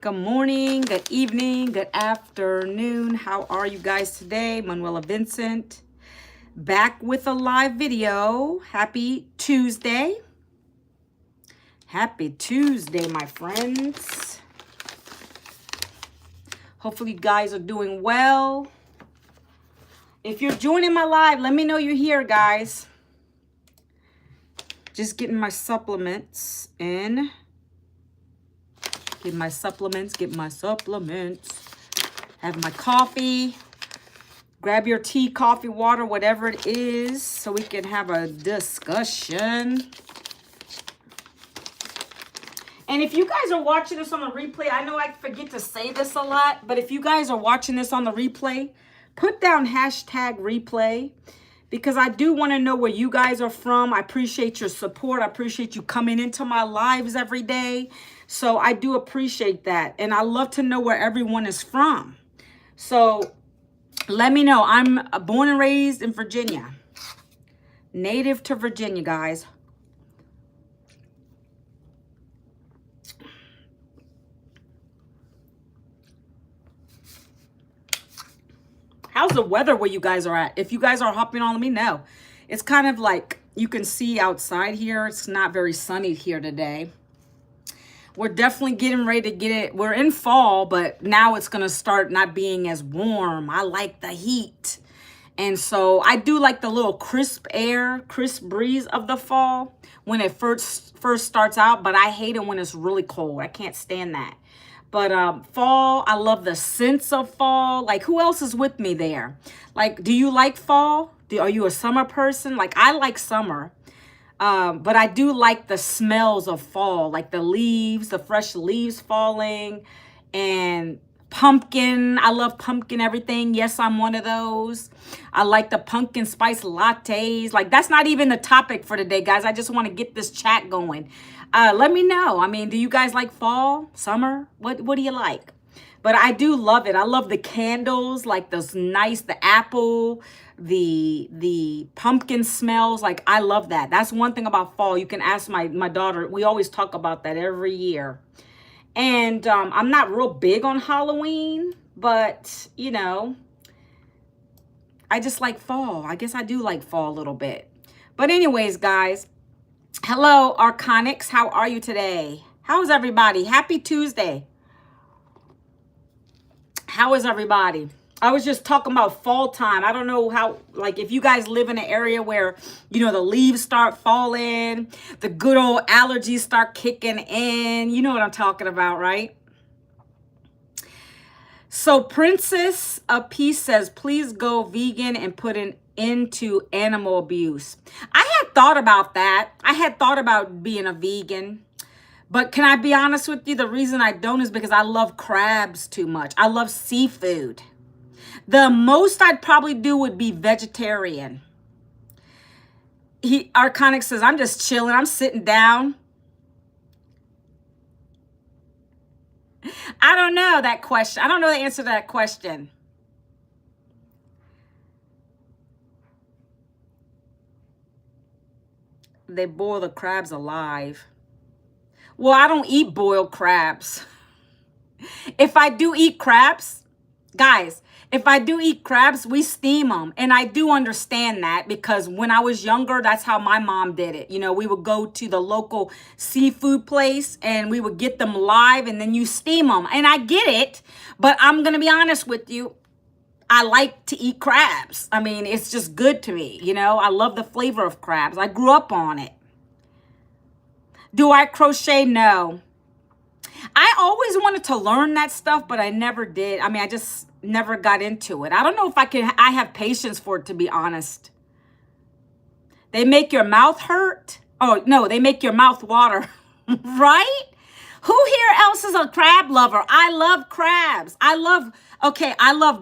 Good morning, good evening, good afternoon. How are you guys today? Manuela Vincent back with a live video. Happy Tuesday. Happy Tuesday, my friends. Hopefully you guys are doing well. If you're joining my live, let me know you're here, guys. Just getting my supplements in. Get my supplements. Have my coffee. Grab your tea, coffee, water, whatever it is, so we can have a discussion. And if you guys are watching this on the replay, I know I forget to say this a lot, but if you guys are watching this on the replay, put down hashtag replay, because I do want to know where you guys are from. I appreciate your support. I appreciate you coming into my lives every day. So I do appreciate that. And I love to know where everyone is from. So let me know. I'm born and raised in Virginia. Native to Virginia, guys. How's the weather where you guys are at? If you guys are hopping on, let me know. It's kind of like you can see outside here. It's not very sunny here today. We're definitely getting ready to get it. We're in fall, but now it's going to start not being as warm. I like the heat. And so I do like the little crisp air, crisp breeze of the fall when it first starts out, but I hate it when it's really cold. I can't stand that. But fall, I love the sense of fall. Like, who else is with me there? Like, do you like fall? Are you a summer person? Like, I like summer. But I do like the smells of fall, like the leaves, the fresh leaves falling, and pumpkin. I love pumpkin everything. Yes, I'm one of those. I like the pumpkin spice lattes. Like, that's not even the topic for today, guys. I just want to get this chat going. Let me know. I mean, do you guys like fall, summer? What do you like? But I do love it. I love the candles, like those nice, the apple, the pumpkin smells. Like, I love that. That's one thing about fall. You can ask my daughter. We always talk about that every year. And I'm not real big on Halloween, but, you know, I just like fall. I guess I do like fall a little bit. But anyways, guys, hello, Arconics. How are you today? How is everybody? Happy Tuesday. How is everybody? I was just talking about fall time. I don't know how, like, if you guys live in an area where, you know, the leaves start falling, the good old allergies start kicking in. You know what I'm talking about, right? So Princess of Peace says, please go vegan and put an end to animal abuse. I had thought about that. I had thought about being a vegan. But can I be honest with you? The reason I don't is because I love crabs too much. I love seafood. The most I'd probably do would be vegetarian. Arconic says, I'm just chilling. I'm sitting down. I don't know that question. I don't know the answer to that question. They boil the crabs alive. Well, I don't eat boiled crabs. If I do eat crabs, guys, if I do eat crabs, we steam them. And I do understand that because when I was younger, that's how my mom did it. You know, we would go to the local seafood place and we would get them live and then you steam them. And I get it, but I'm going to be honest with you. I like to eat crabs. I mean, it's just good to me. You know, I love the flavor of crabs. I grew up on it. Do I crochet? No. I always wanted to learn that stuff, but I never did. I mean, I just never got into it. I don't know if I have patience for it, to be honest. They make your mouth hurt. Oh, no, they make your mouth water, right? Who here else is a crab lover? I love crabs. I love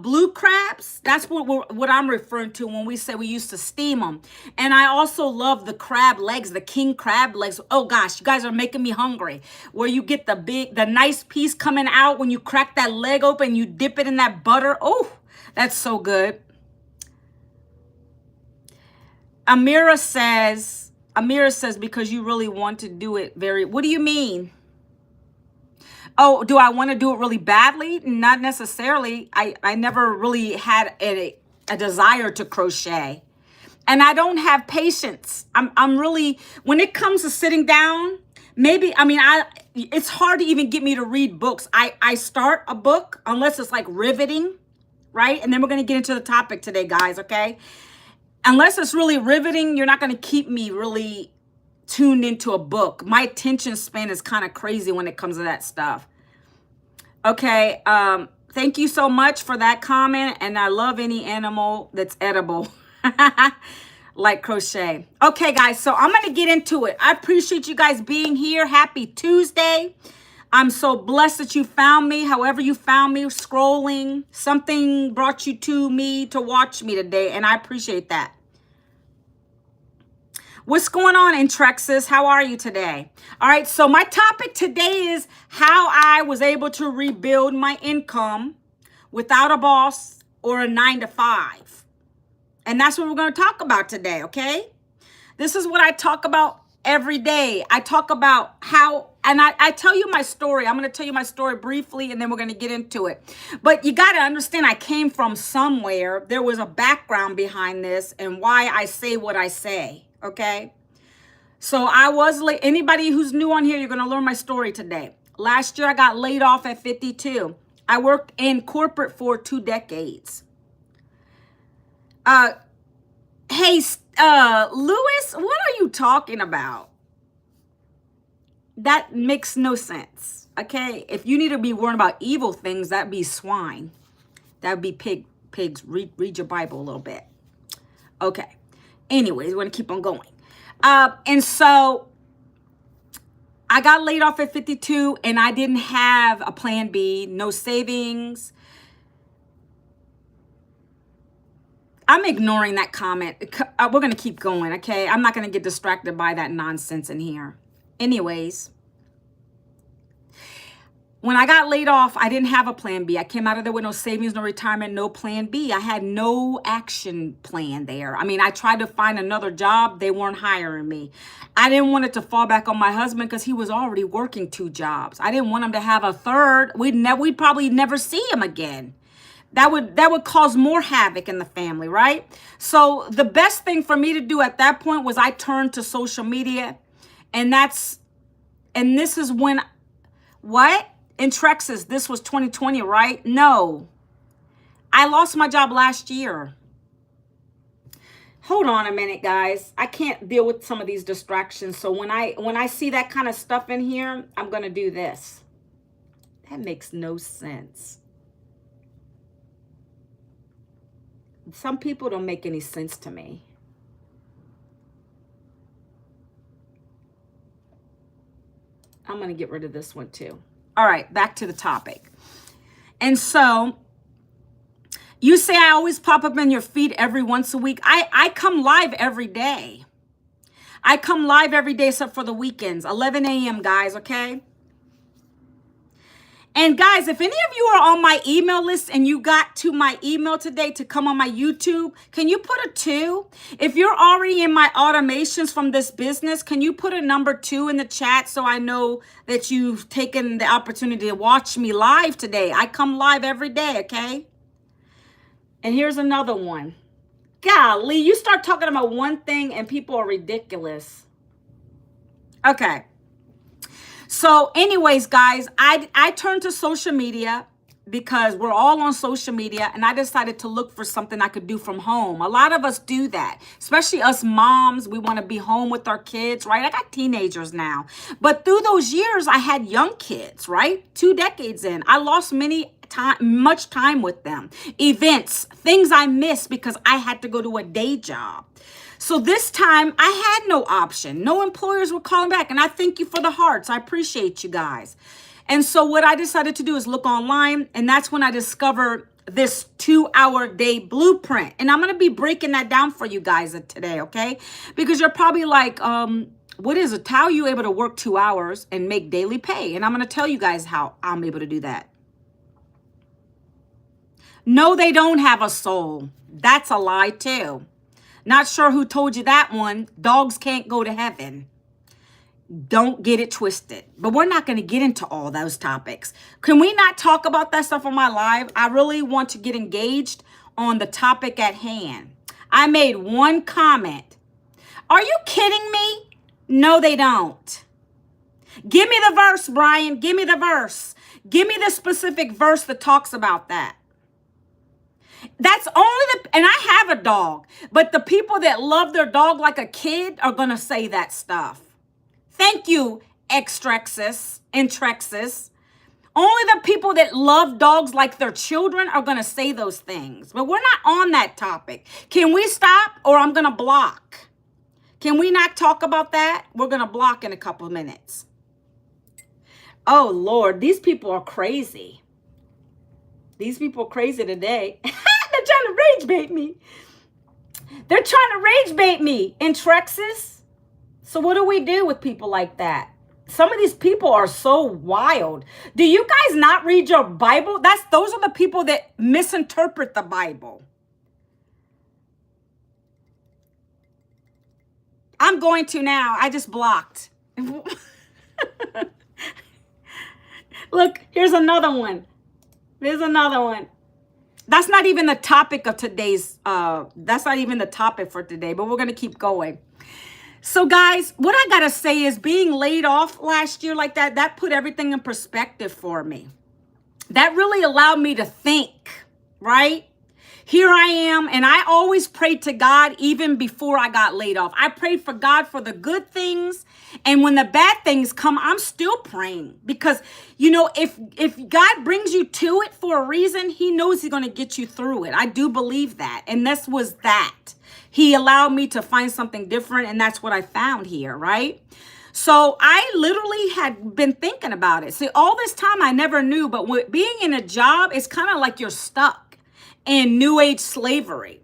blue crabs. That's what I'm referring to when we say we used to steam them. And I also love the crab legs, the king crab legs. Oh gosh, you guys are making me hungry. Where you get the nice piece coming out when you crack that leg open, you dip it in that butter. Oh, that's so good. Amira says, because you really want to do it what do you mean? Oh, do I want to do it really badly? Not necessarily. I never really had a desire to crochet. And I don't have patience. I'm really, when it comes to sitting down, maybe, I mean, it's hard to even get me to read books. I start a book unless it's like riveting, right? And then we're going to get into the topic today, guys, okay? Unless it's really riveting, you're not going to keep me really tuned into a book. My attention span is kind of crazy when it comes to that stuff. Okay, thank you so much for that comment, and I love any animal that's edible. Like crochet. Okay, guys, so I'm going to get into it. I appreciate you guys being here. Happy Tuesday. I'm so blessed that you found me. However you found me, scrolling, something brought you to me to watch me today, and I appreciate that. What's going on, Intrexis? How are you today? All right, so my topic today is how I was able to rebuild my income without a boss or a 9-to-5. And that's what we're going to talk about today, okay? This is what I talk about every day. I talk about how, and I tell you my story. I'm going to tell you my story briefly, and then we're going to get into it. But you got to understand, I came from somewhere. There was a background behind this and why I say what I say, okay? So I was late. Anybody who's new on here, you're going to learn my story today. Last year, I got laid off at 52. I worked in corporate for 2 decades. Hey, Lewis, what are you talking about? That makes no sense, okay? If you need to be worrying about evil things, that'd be swine. That'd be pigs. Read your Bible a little bit. Okay. Anyways, we're going to keep on going. And so I got laid off at 52, and I didn't have a plan B, no savings. I'm ignoring that comment. We're going to keep going, okay? I'm not going to get distracted by that nonsense in here. Anyways, when I got laid off, I didn't have a plan B. I came out of there with no savings, no retirement, no plan B. I had no action plan there. I mean, I tried to find another job. They weren't hiring me. I didn't want it to fall back on my husband because he was already working 2 jobs. I didn't want him to have a third. We'd probably never see him again. That would cause more havoc in the family, right? So the best thing for me to do at that point was I turned to social media. And this is when, what? In Texas, this was 2020, right? No. I lost my job last year. Hold on a minute, guys. I can't deal with some of these distractions. So when I see that kind of stuff in here, I'm going to do this. That makes no sense. Some people don't make any sense to me. I'm going to get rid of this one too. All right, back to the topic. And so you say I always pop up in your feed every once a week. I come live every day. I come live every day except for the weekends, 11 a.m., guys, okay? And guys, if any of you are on my email list and you got to my email today to come on my YouTube, can you put a 2? If you're already in my automations from this business, can you put a number 2 in the chat so I know that you've taken the opportunity to watch me live today? I come live every day, okay? And here's another one. Golly, you start talking about one thing and people are ridiculous. Okay. So anyways, guys, I turned to social media because we're all on social media, and I decided to look for something I could do from home. A lot of us do that, especially us moms. We want to be home with our kids, right? I got teenagers now. But through those years, I had young kids, right? 2 decades in. I lost much time with them. Events, things I missed because I had to go to a day job. So this time I had no option. No employers were calling back. And I thank you for the hearts. I appreciate you guys. And so what I decided to do is look online. And that's when I discovered this 2-hour day blueprint. And I'm going to be breaking that down for you guys today, okay? Because you're probably like, what is it? How are you able to work 2 hours and make daily pay? And I'm going to tell you guys how I'm able to do that. No, they don't have a soul. That's a lie too. Not sure who told you that one. Dogs can't go to heaven. Don't get it twisted. But we're not going to get into all those topics. Can we not talk about that stuff on my live? I really want to get engaged on the topic at hand. I made one comment. Are you kidding me? No, they don't. Give me the verse, Brian. Give me the verse. Give me the specific verse that talks about that. That's only and I have a dog, but the people that love their dog like a kid are going to say that stuff. Thank you, Extrexis, Intrexis. Only the people that love dogs like their children are going to say those things. But we're not on that topic. Can we stop or I'm going to block? Can we not talk about that? We're going to block in a couple of minutes. Oh, Lord, these people are crazy. These people are crazy today. They're trying to rage bait me. They're trying to rage bait me, Intrexis. So what do we do with people like that? Some of these people are so wild. Do you guys not read your Bible? Those are the people that misinterpret the Bible. I'm going to now. I just blocked. Look, here's another one. There's another one. That's not even the topic of today's, that's not even the topic for today, but we're going to keep going. So guys, what I got to say is being laid off last year like that put everything in perspective for me. That really allowed me to think, right? Here I am, and I always prayed to God even before I got laid off. I prayed for God for the good things, and when the bad things come, I'm still praying because, you know, if God brings you to it for a reason, he knows he's going to get you through it. I do believe that, and this was that. He allowed me to find something different, and that's what I found here, right? So I literally had been thinking about it. See, all this time I never knew, but being in a job, it's kind of like you're stuck in New Age slavery.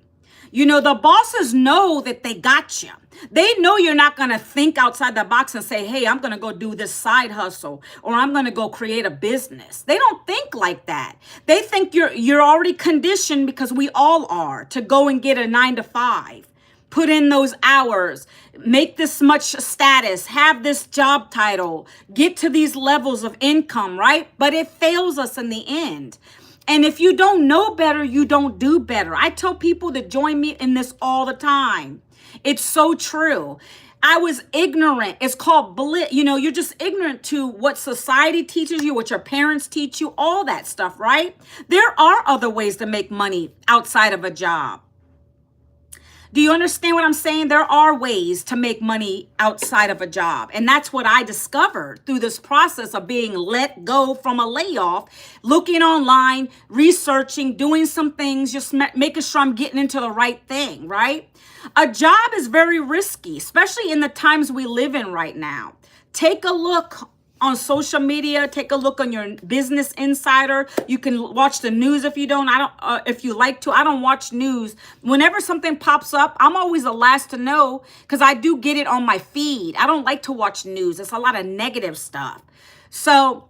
You know, the bosses know that they got you. They know you're not going to think outside the box and say, hey, I'm going to go do this side hustle or I'm going to go create a business. They don't think like that. They think you're already conditioned, because we all are, to go and get a 9-to-5, put in those hours, make this much status, have this job title, get to these levels of income, right? But it fails us in the end. And if you don't know better, you don't do better. I tell people to join me in this all the time. It's so true. I was ignorant. It's called bliss. You know, you're just ignorant to what society teaches you, what your parents teach you, all that stuff, right? There are other ways to make money outside of a job. Do you understand what I'm saying? There are ways to make money outside of a job. And that's what I discovered through this process of being let go from a layoff, looking online, researching, doing some things, just making sure I'm getting into the right thing, right? A job is very risky, especially in the times we live in right now. Take a look on social media. Take a look on your Business Insider. You can watch the news if you don't. If you like to. I don't watch news. Whenever something pops up, I'm always the last to know because I do get it on my feed. I don't like to watch news. It's a lot of negative stuff. So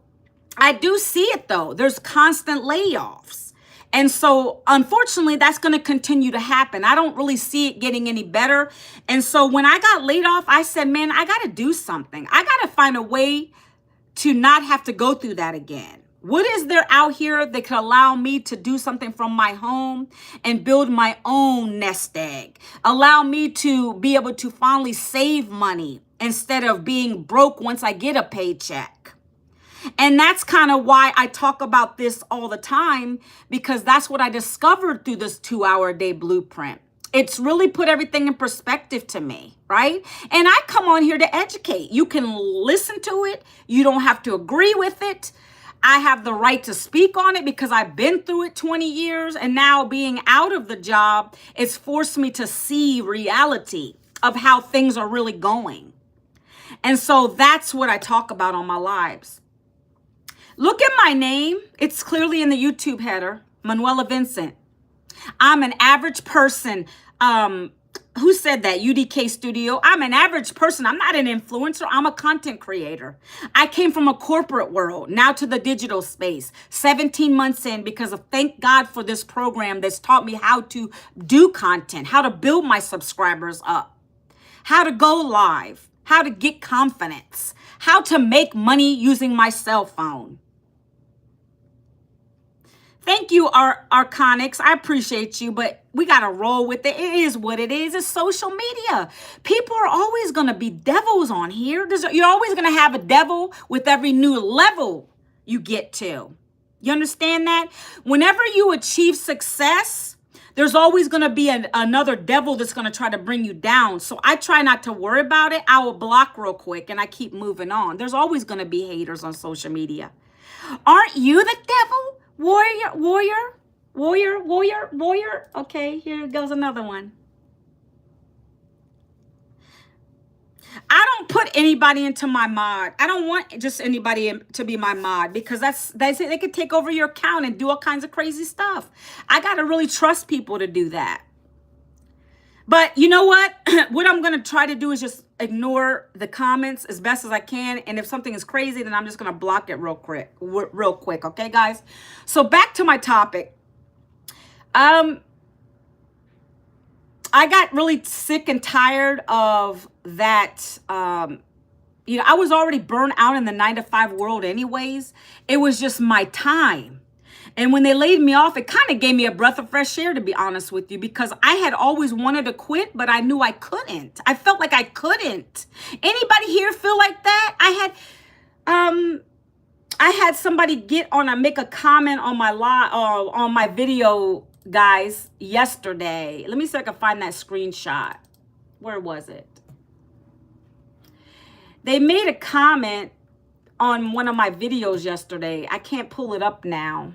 I do see it though. There's constant layoffs. And so, unfortunately, that's going to continue to happen. I don't really see it getting any better. And so when I got laid off, I said, man, I got to do something. I got to find a way to not have to go through that again. What is there out here that could allow me to do something from my home and build my own nest egg? Allow me to be able to finally save money instead of being broke once I get a paycheck. And that's kind of why I talk about this all the time, because that's what I discovered through this 2-hour-a-day blueprint. It's really put everything in perspective to me, right? And I come on here to educate. You can listen to it. You don't have to agree with it. I have the right to speak on it because I've been through it 20 years. And now being out of the job, it's forced me to see reality of how things are really going. And so that's what I talk about on my lives. Look at my name. It's clearly in the YouTube header, Manuela Vincent. I'm an average person. Who said that? UDK Studio. I'm an average person. I'm not an influencer. I'm a content creator. I came from a corporate world, now to the digital space, 17 months in, because of thank God for this program that's taught me how to do content, how to build my subscribers up, how to go live, how to get confidence, how to make money using my cell phone. Thank you, Arconics. I appreciate you, but we got to roll with it. It is what it is. It's social media. People are always going to be devils on here. You're always going to have a devil with every new level you get to. You understand that? Whenever you achieve success, there's always going to be another devil that's going to try to bring you down. So I try not to worry about it. I will block real quick and I keep moving on. There's always going to be haters on social media. Aren't you the devil? Warrior. Okay, here goes another one. I don't put anybody into my mod. I don't want just anybody to be my mod because they could take over your account and do all kinds of crazy stuff. I got to really trust people to do that. But you know what? What I'm going to try to do is just ignore the comments as best as I can. And if something is crazy, then I'm just going to block it real quick. Okay, guys? So back to my topic. I got really sick and tired of that. I was already burnt out in the 9-to-5 world anyways. It was just my time. And when they laid me off, it kind of gave me a breath of fresh air, to be honest with you, because I had always wanted to quit, but I knew I couldn't. I felt like I couldn't. Anybody here feel like that? I had somebody make a comment on my on my video, guys, yesterday. Let me see if I can find that screenshot. Where was it? They made a comment on one of my videos yesterday. I can't pull it up now.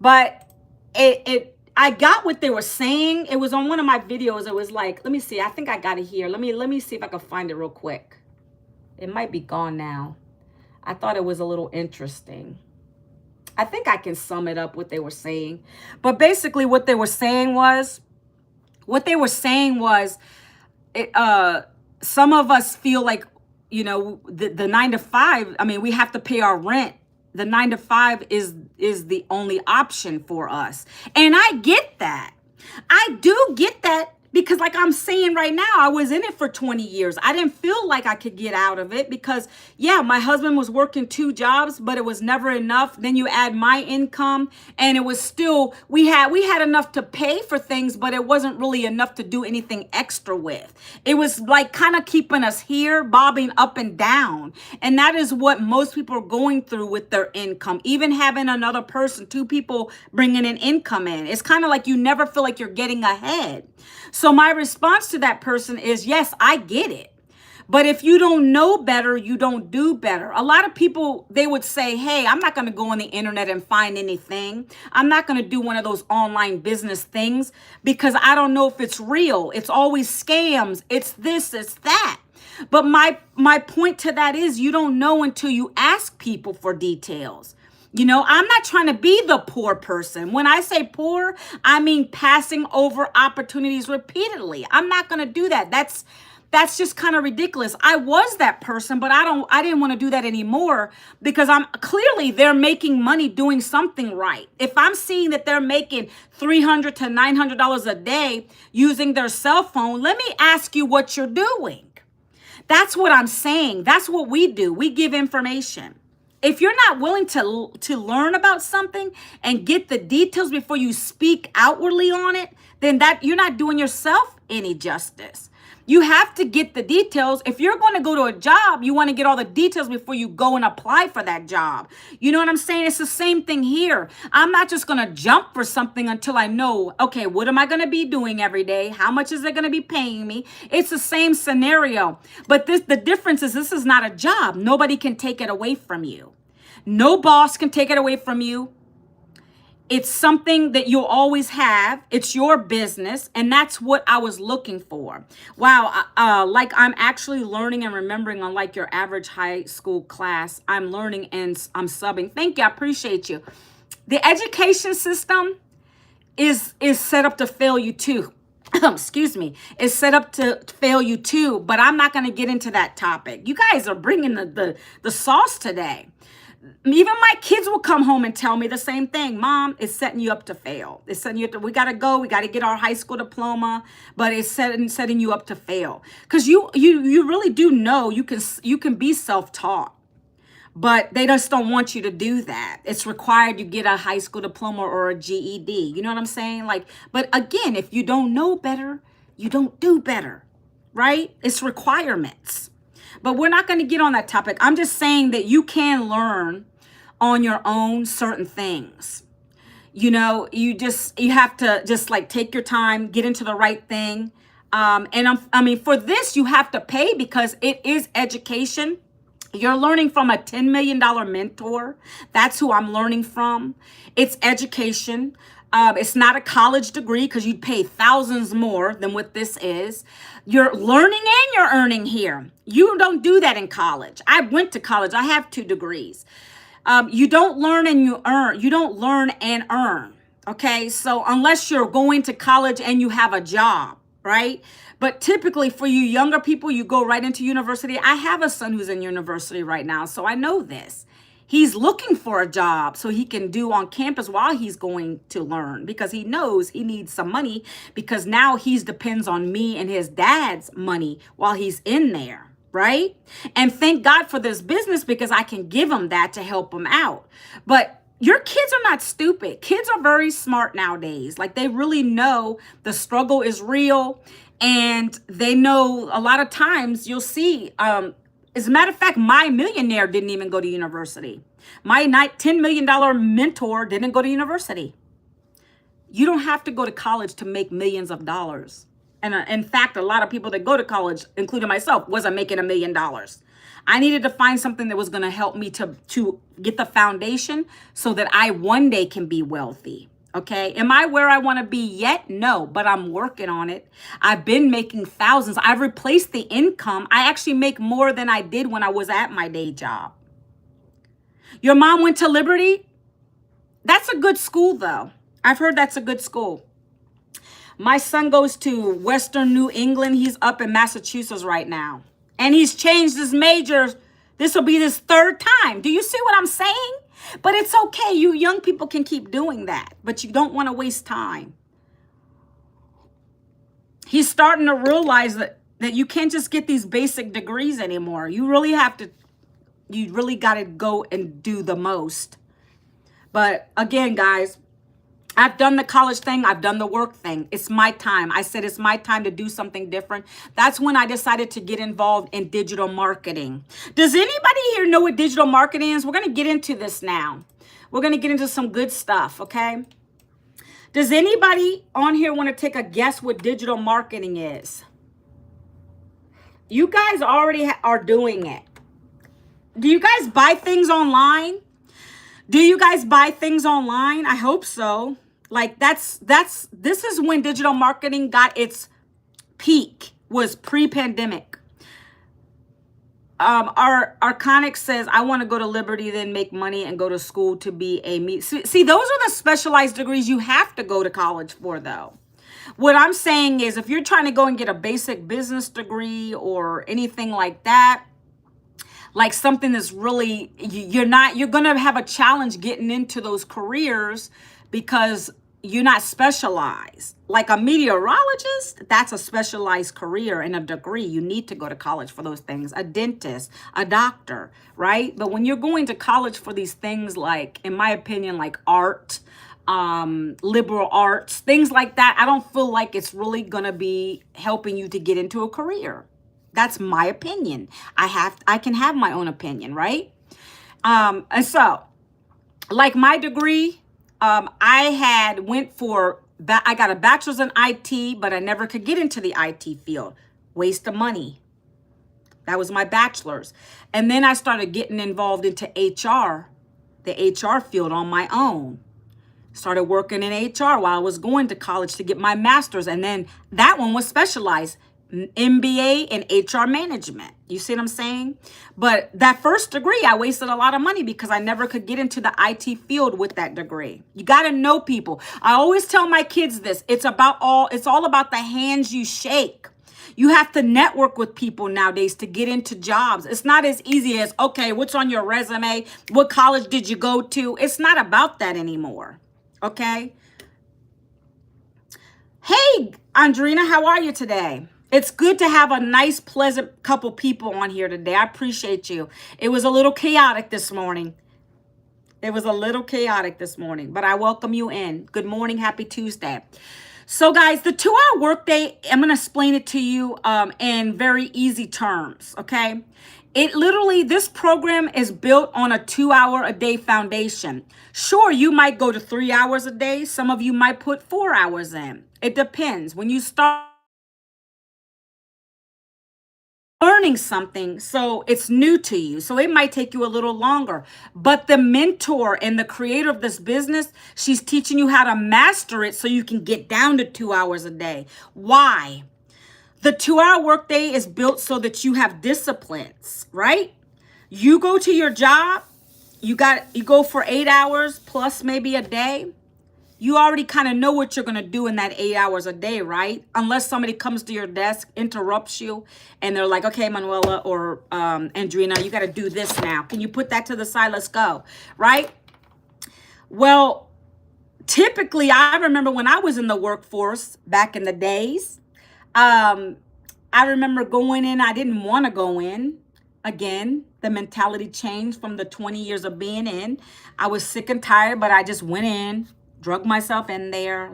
But I got what they were saying. It was on one of my videos. It was like, let me see. I think I got it here. Let me see if I can find it real quick. It might be gone now. I thought it was a little interesting. I think I can sum it up what they were saying. But basically what they were saying was, some of us feel like, the 9-to-5, I mean, we have to pay our rent. The 9-to-5 is the only option for us. And I get that. I do get that because like I'm saying right now, I was in it for 20 years. I didn't feel like I could get out of it because, yeah, my husband was working 2 jobs, but it was never enough. Then you add my income and it was still, we had enough to pay for things, but it wasn't really enough to do anything extra with. It was like kind of keeping us here, bobbing up and down. And that is what most people are going through with their income. Even having another person, 2 people bringing an income in. It's kind of like you never feel like you're getting ahead. So my response to that person is, yes, I get it. But if you don't know better, you don't do better. A lot of people, they would say, hey, I'm not going to go on the internet and find anything. I'm not going to do one of those online business things because I don't know if it's real. It's always scams. It's this, it's that. But my point to that is you don't know until you ask people for details. I'm not trying to be the poor person. When I say poor, I mean passing over opportunities repeatedly. I'm not going to do that. That's just kind of ridiculous. I was that person, but I didn't want to do that anymore because they're making money doing something right. If I'm seeing that they're making $300 to $900 a day using their cell phone, let me ask you what you're doing. That's what I'm saying. That's what we do. We give information. If you're not willing to learn about something and get the details before you speak outwardly on it, then that you're not doing yourself any justice. You have to get the details. If you're going to go to a job, you want to get all the details before you go and apply for that job. You know what I'm saying? It's the same thing here. I'm not just going to jump for something until I know, okay, what am I going to be doing every day? How much is it going to be paying me? It's the same scenario. But the difference is this is not a job. Nobody can take it away from you. No boss can take it away from you. It's something that you'll always have. It's your business. And that's what I was looking for. Wow. Like I'm actually learning and remembering, unlike your average high school class, I'm learning and I'm subbing. Thank you. I appreciate you. The education system is set up to fail you too. Excuse me. Is set up to fail you too. But I'm not going to get into that topic. You guys are bringing the sauce today. Even my kids will come home and tell me the same thing. Mom, it's setting you up to fail. It's setting you up to, we got to go. We got to get our high school diploma, but it's setting you up to fail. Because you really do know you can be self-taught. But they just don't want you to do that. It's required you get a high school diploma or a GED. You know what I'm saying? Like, but again, if you don't know better, you don't do better, right? It's requirements. But we're not going to get on that topic. I'm just saying that you can learn on your own certain things. You know, you have to just like take your time, get into the right thing. I mean, for this, you have to pay because it is education. You're learning from a $10 million mentor. That's who I'm learning from. It's education. It's not a college degree because you'd pay thousands more than what this is. You're learning and you're earning here. You don't do that in college. I went to college. I have 2 degrees. You don't learn and you earn. You don't learn and earn. Okay, so unless you're going to college and you have a job, right? But typically for you younger people, you go right into university. I have a son who's in university right now, so I know this. He's looking for a job so he can do on campus while he's going to learn because he knows he needs some money because now he depends on me and his dad's money while he's in there, right? And thank God for this business because I can give him that to help him out. But your kids are not stupid. Kids are very smart nowadays. Like they really know the struggle is real. And they know a lot of times you'll see, as a matter of fact, my millionaire didn't even go to university. My $10 million mentor didn't go to university. You don't have to go to college to make millions of dollars. And in fact, a lot of people that go to college, including myself, wasn't making $1 million. I needed to find something that was going to help me to get the foundation so that I one day can be wealthy. Okay. Am I where I want to be yet? No, but I'm working on it. I've been making thousands. I've replaced the income. I actually make more than I did when I was at my day job. Your mom went to Liberty? That's a good school, though. I've heard that's a good school. My son goes to Western New England. He's up in Massachusetts right now. And he's changed his major. This will be his 3rd time. Do you see what I'm saying? But it's okay. You young people can keep doing that. But you don't want to waste time. He's starting to realize that you can't just get these basic degrees anymore. You really got to go and do the most. But again, guys, I've done the college thing. I've done the work thing. It's my time. I said it's my time to do something different. That's when I decided to get involved in digital marketing. Does anybody here know what digital marketing is? We're going to get into this now. We're going to get into some good stuff, okay? Does anybody on here want to take a guess what digital marketing is? You guys already are doing it. Do you guys buy things online? Do you guys buy things online? I hope so. Like this is when digital marketing got its peak, was pre-pandemic. Our Arconic says, I want to go to Liberty, then make money and go to school to be a See, those are the specialized degrees you have to go to college for, though. What I'm saying is if you're trying to go and get a basic business degree or anything like that, like something that's really, you're going to have a challenge getting into those careers because you're not specialized. Like a meteorologist, that's a specialized career and a degree. You need to go to college for those things. A dentist, a doctor, right? But when you're going to college for these things like, in my opinion, like art, liberal arts, things like that, I don't feel like it's really going to be helping you to get into a career. That's my opinion. I can have my own opinion, right? And so, like my degree, I got a bachelor's in IT, but I never could get into the IT field. Waste of money. That was my bachelor's. And then I started getting involved into HR, the HR field on my own. Started working in HR while I was going to college to get my master's. And then that one was specialized. MBA in HR management. You see what I'm saying? But that first degree, I wasted a lot of money because I never could get into the IT field with that degree. You got to know people. I always tell my kids this. It's all about the hands you shake. You have to network with people nowadays to get into jobs. It's not as easy as, okay, what's on your resume? What college did you go to? It's not about that anymore. Okay? Hey, Andrina, how are you today? It's good to have a nice, pleasant couple people on here today. I appreciate you. It was a little chaotic this morning. But I welcome you in. Good morning. Happy Tuesday. So guys, the 2-hour workday, I'm going to explain it to you in very easy terms, okay? This program is built on a 2-hour a day foundation. Sure, you might go to 3 hours a day. Some of you might put 4 hours in. It depends. When you start learning something, so it's new to you, so it might take you a little longer, but the mentor and the creator of this business, she's teaching you how to master it so you can get down to 2 hours a day. Why? The 2-hour workday is built so that you have disciplines, right? You go to your job, you go for 8 hours plus maybe a day. You already kind of know what you're going to do in that 8 hours a day, right? Unless somebody comes to your desk, interrupts you, and they're like, okay, Manuela or Andrina, you got to do this now. Can you put that to the side? Let's go, right? Well, typically, I remember when I was in the workforce back in the days, I remember going in, I didn't want to go in. Again, the mentality changed from the 20 years of being in. I was sick and tired, but I just went in. Drug myself in there,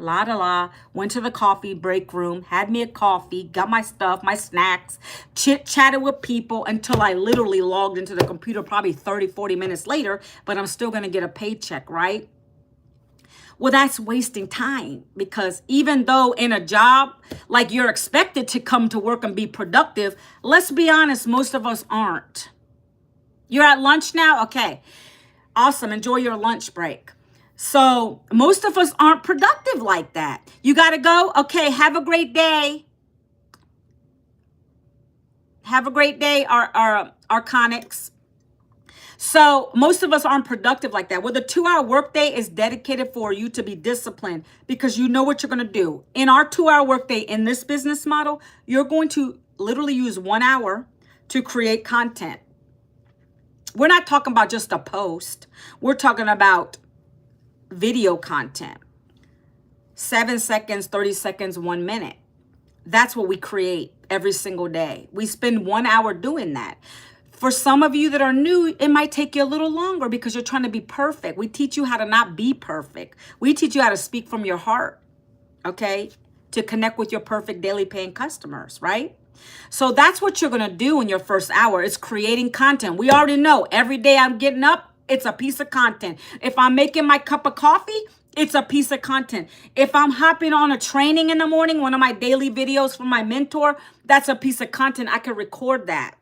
went to the coffee break room, had me a coffee, got my stuff, my snacks, chit-chatted with people until I literally logged into the computer probably 30, 40 minutes later, but I'm still going to get a paycheck, right? Well, that's wasting time, because even though in a job, like, you're expected to come to work and be productive, let's be honest, most of us aren't. You're at lunch now? Okay, awesome. Enjoy your lunch break. So most of us aren't productive like that. You got to go. Okay. Have a great day. Have a great day, our Arconics. So most of us aren't productive like that. Well, the 2-hour workday is dedicated for you to be disciplined, because you know what you're going to do. In our 2-hour workday, in this business model, you're going to literally use 1 hour to create content. We're not talking about just a post. We're talking about video content, 7 seconds, 30 seconds, 1 minute. That's what we create every single day. We spend 1 hour doing that. For some of you that are new, it might take you a little longer because you're trying to be perfect. We teach you how to not be perfect. We teach you how to speak from your heart, okay? To connect with your perfect daily paying customers, right? So that's what you're going to do in your first hour, is creating content. We already know every day I'm getting up, it's a piece of content. If I'm making my cup of coffee, it's a piece of content. If I'm hopping on a training in the morning, one of my daily videos from my mentor, that's a piece of content. I can record that.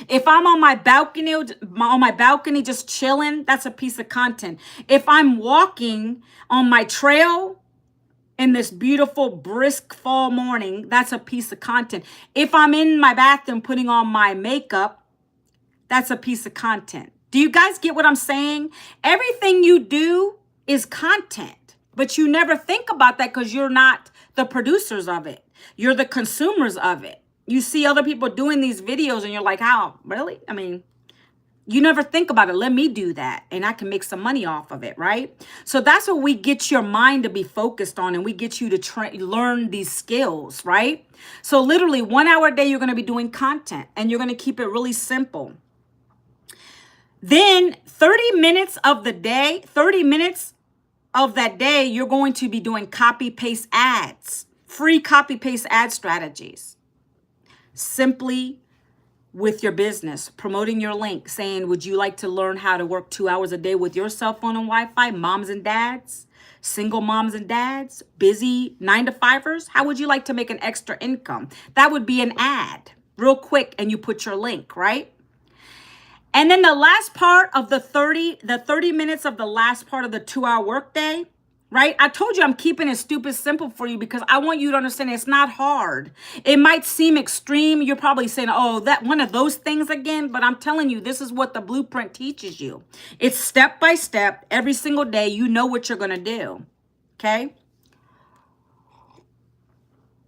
If I'm on my balcony just chilling, that's a piece of content. If I'm walking on my trail in this beautiful brisk fall morning, that's a piece of content. If I'm in my bathroom putting on my makeup, that's a piece of content. Do you guys get what I'm saying? Everything you do is content, but you never think about that because you're not the producers of it. You're the consumers of it. You see other people doing these videos and you're like, how? Really? I mean, you never think about it. Let me do that and I can make some money off of it, right? So that's what we get your mind to be focused on, and we get you to learn these skills, right? So literally 1 hour a day, you're going to be doing content, and you're going to keep it really simple. Then 30 minutes of that day, you're going to be doing copy paste ads, free copy paste ad strategies. Simply with your business, promoting your link, saying, would you like to learn how to work 2 hours a day with your cell phone and Wi-Fi? Moms and dads, single moms and dads, busy 9-to-5ers. How would you like to make an extra income? That would be an ad real quick, and you put your link, right? And then the last part of the 30 minutes of the last part of the 2-hour workday, right? I told you I'm keeping it stupid simple for you because I want you to understand it's not hard. It might seem extreme. You're probably saying, oh, that one of those things again. But I'm telling you, this is what the blueprint teaches you. It's step by step. Every single day, you know what you're going to do. Okay?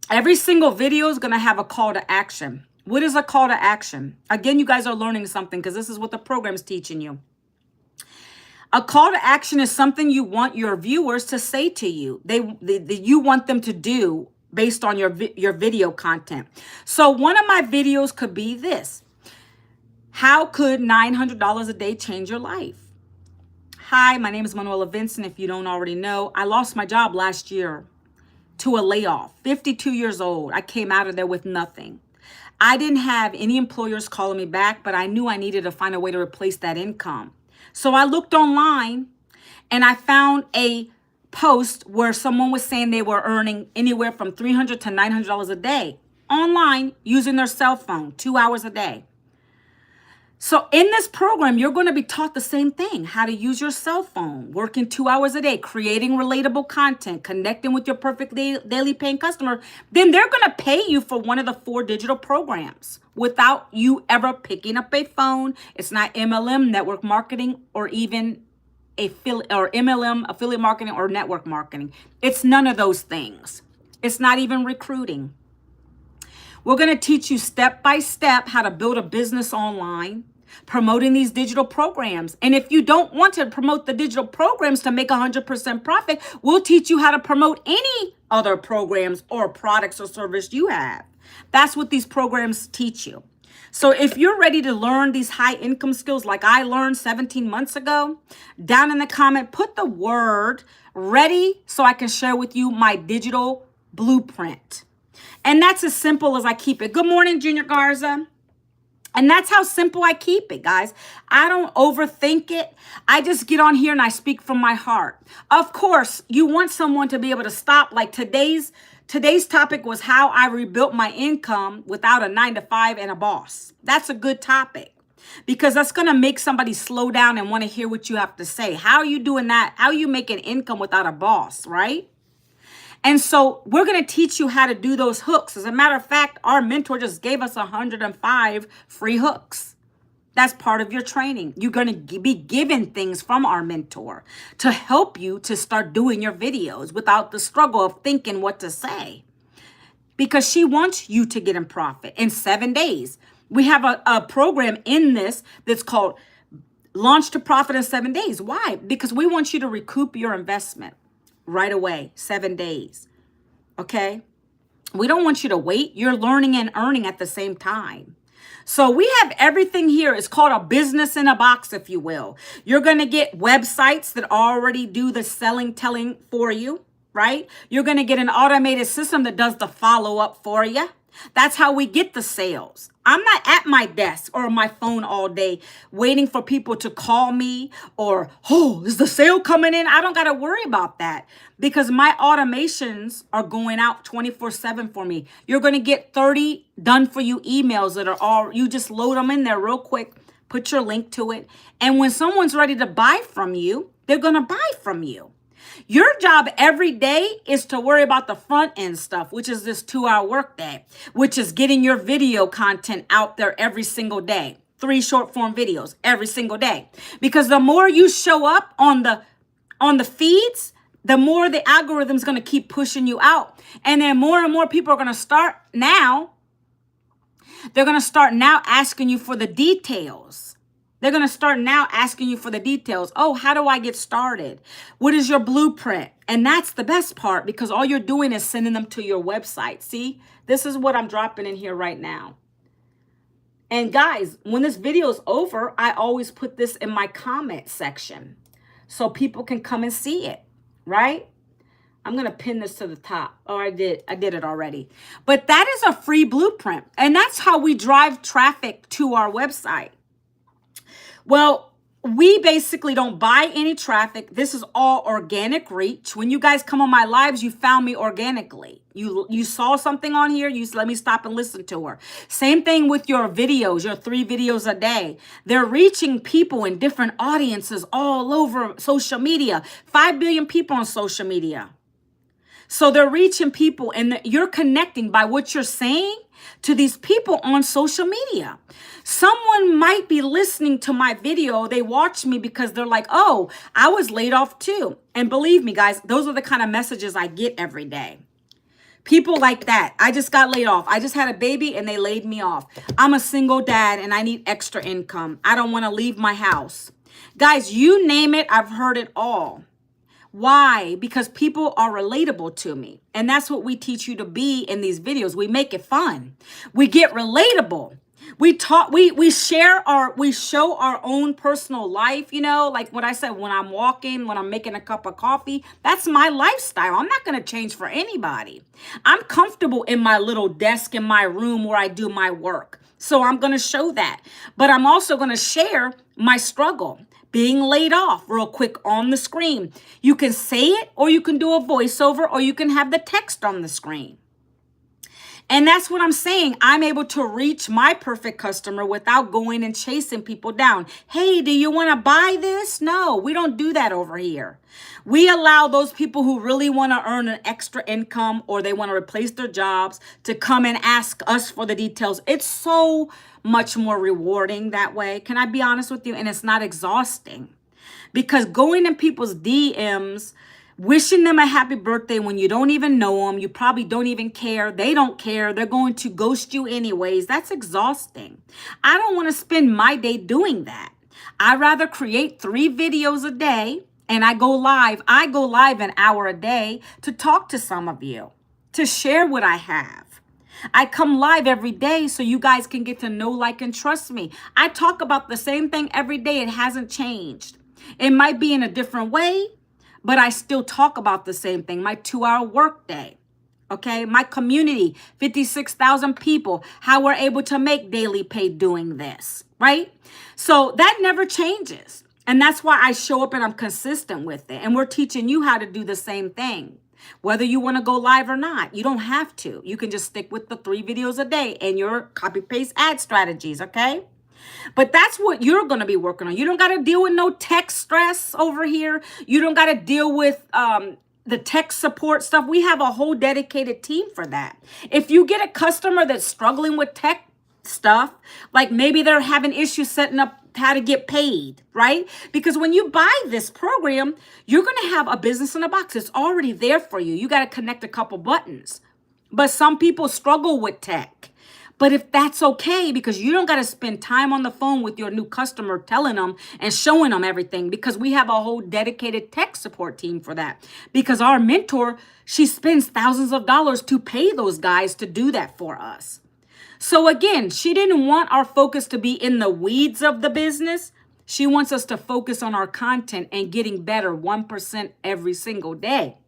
Every single video is going to have a call to action. What is a call to action? Again, you guys are learning something because this is what the program's teaching you. A call to action is something you want your viewers to say to you. You want them to do based on your video content. So one of my videos could be this. How could $900 a day change your life? Hi, my name is Manuela Vincent. If you don't already know, I lost my job last year to a layoff. 52 years old. I came out of there with nothing. I didn't have any employers calling me back, but I knew I needed to find a way to replace that income. So I looked online and I found a post where someone was saying they were earning anywhere from $300 to $900 a day online using their cell phone, 2 hours a day. So in this program, you're going to be taught the same thing, how to use your cell phone, working 2 hours a day, creating relatable content, connecting with your perfect daily paying customer. Then they're going to pay you for one of the 4 digital programs without you ever picking up a phone. It's not MLM, network marketing, or even MLM, affiliate marketing, or network marketing. It's none of those things. It's not even recruiting. We're going to teach you step by step how to build a business online, promoting these digital programs. And if you don't want to promote the digital programs to make 100% profit, we'll teach you how to promote any other programs or products or service you have. That's what these programs teach you. So if you're ready to learn these high income skills like I learned 17 months ago, down in the comment, put the word ready so I can share with you my digital blueprint. And that's as simple as I keep it. Good morning, Junior Garza. And that's how simple I keep it, guys. I don't overthink it. I just get on here and I speak from my heart. Of course, you want someone to be able to stop. Like today's topic was how I rebuilt my income without a 9-to-5 and a boss. That's a good topic because that's going to make somebody slow down and want to hear what you have to say. How are you doing that? How are you making income without a boss, right? And so we're going to teach you how to do those hooks. As a matter of fact, our mentor just gave us 105 free hooks. That's part of your training. You're going to be given things from our mentor to help you to start doing your videos without the struggle of thinking what to say. Because she wants you to get in profit in 7 days. We have a program in this that's called Launch to Profit in 7 days. Why? Because we want you to recoup your investment right away, 7 days. Okay? We don't want you to wait. You're learning and earning at the same time. So we have everything here. It's called a business in a box, if you will. You're going to get websites that already do the telling for you, right? You're going to get an automated system that does the follow-up for you. That's how we get the sales. I'm not at my desk or my phone all day waiting for people to call me or, oh, is the sale coming in? I don't got to worry about that because my automations are going out 24/7 for me. You're going to get 30 done for you emails that are all, you just load them in there real quick, put your link to it. And when someone's ready to buy from you, they're going to buy from you. Your job every day is to worry about the front end stuff, which is this 2-hour workday, which is getting your video content out there every single day. 3 short form videos every single day. Because the more you show up on the feeds, the more the algorithm's going to keep pushing you out. And then more and more people are going to start now. They're going to start now asking you for the details. They're going to start now asking you for the details. Oh, how do I get started? What is your blueprint? And that's the best part because all you're doing is sending them to your website. See, this is what I'm dropping in here right now. And guys, when this video is over, I always put this in my comment section so people can come and see it, right? I'm going to pin this to the top. Oh, I did it already. But that is a free blueprint. And that's how we drive traffic to our website. Well, we basically don't buy any traffic. This is all organic reach. When you guys come on my lives, you found me organically. You saw something on here. You said, let me stop and listen to her. Same thing with your videos, your 3 videos a day. They're reaching people in different audiences all over social media. 5 billion people on social media. So they're reaching people and you're connecting by what you're saying to these people on social media. Someone might be listening to my video. They watch me because they're like, oh, I was laid off too. And believe me, guys, those are the kind of messages I get every day. People like that. I just got laid off. I just had a baby and they laid me off. I'm a single dad and I need extra income. I don't want to leave my house. Guys, you name it, I've heard it all. Why? Because people are relatable to me. And that's what we teach you to be in these videos. We make it fun. We get relatable. We talk, we share we show our own personal life, you know, like what I said, when I'm walking, when I'm making a cup of coffee, that's my lifestyle. I'm not going to change for anybody. I'm comfortable in my little desk in my room where I do my work. So I'm going to show that. But I'm also going to share my struggle. Being laid off real quick on the screen. You can say it, or you can do a voiceover, or you can have the text on the screen. And that's what I'm saying. I'm able to reach my perfect customer without going and chasing people down. Hey, do you want to buy this? No, we don't do that over here. We allow those people who really want to earn an extra income or they want to replace their jobs to come and ask us for the details. It's so much more rewarding that way. Can I be honest with you? And it's not exhausting, because going in people's DMs, wishing them a happy birthday when you don't even know them, you probably don't even care, they don't care, they're going to ghost you anyways, that's exhausting. I don't want to spend my day doing that. I'd rather create 3 videos a day and I go live an hour a day to talk to some of you, to share what I have. I come live every day so you guys can get to know, like, and trust me. I talk about the same thing every day. It hasn't changed. It might be in a different way, but I still talk about the same thing. My 2-hour workday, okay? My community, 56,000 people, how we're able to make daily pay doing this, right? So that never changes. And that's why I show up and I'm consistent with it. And we're teaching you how to do the same thing. Whether you want to go live or not, you don't have to. You can just stick with the 3 videos a day and your copy paste ad strategies, okay? But that's what you're going to be working on. You don't got to deal with no tech stress over here. You don't got to deal with the tech support stuff. We have a whole dedicated team for that. If you get a customer that's struggling with tech stuff, like maybe they're having issues setting up how to get paid, right? Because when you buy this program, you're going to have a business in a box. It's already there for you. You got to connect a couple buttons. But some people struggle with tech. But if that's okay, because you don't got to spend time on the phone with your new customer telling them and showing them everything, because we have a whole dedicated tech support team for that. Because our mentor, she spends thousands of dollars to pay those guys to do that for us. So again, she didn't want our focus to be in the weeds of the business. She wants us to focus on our content and getting better 1% every single day.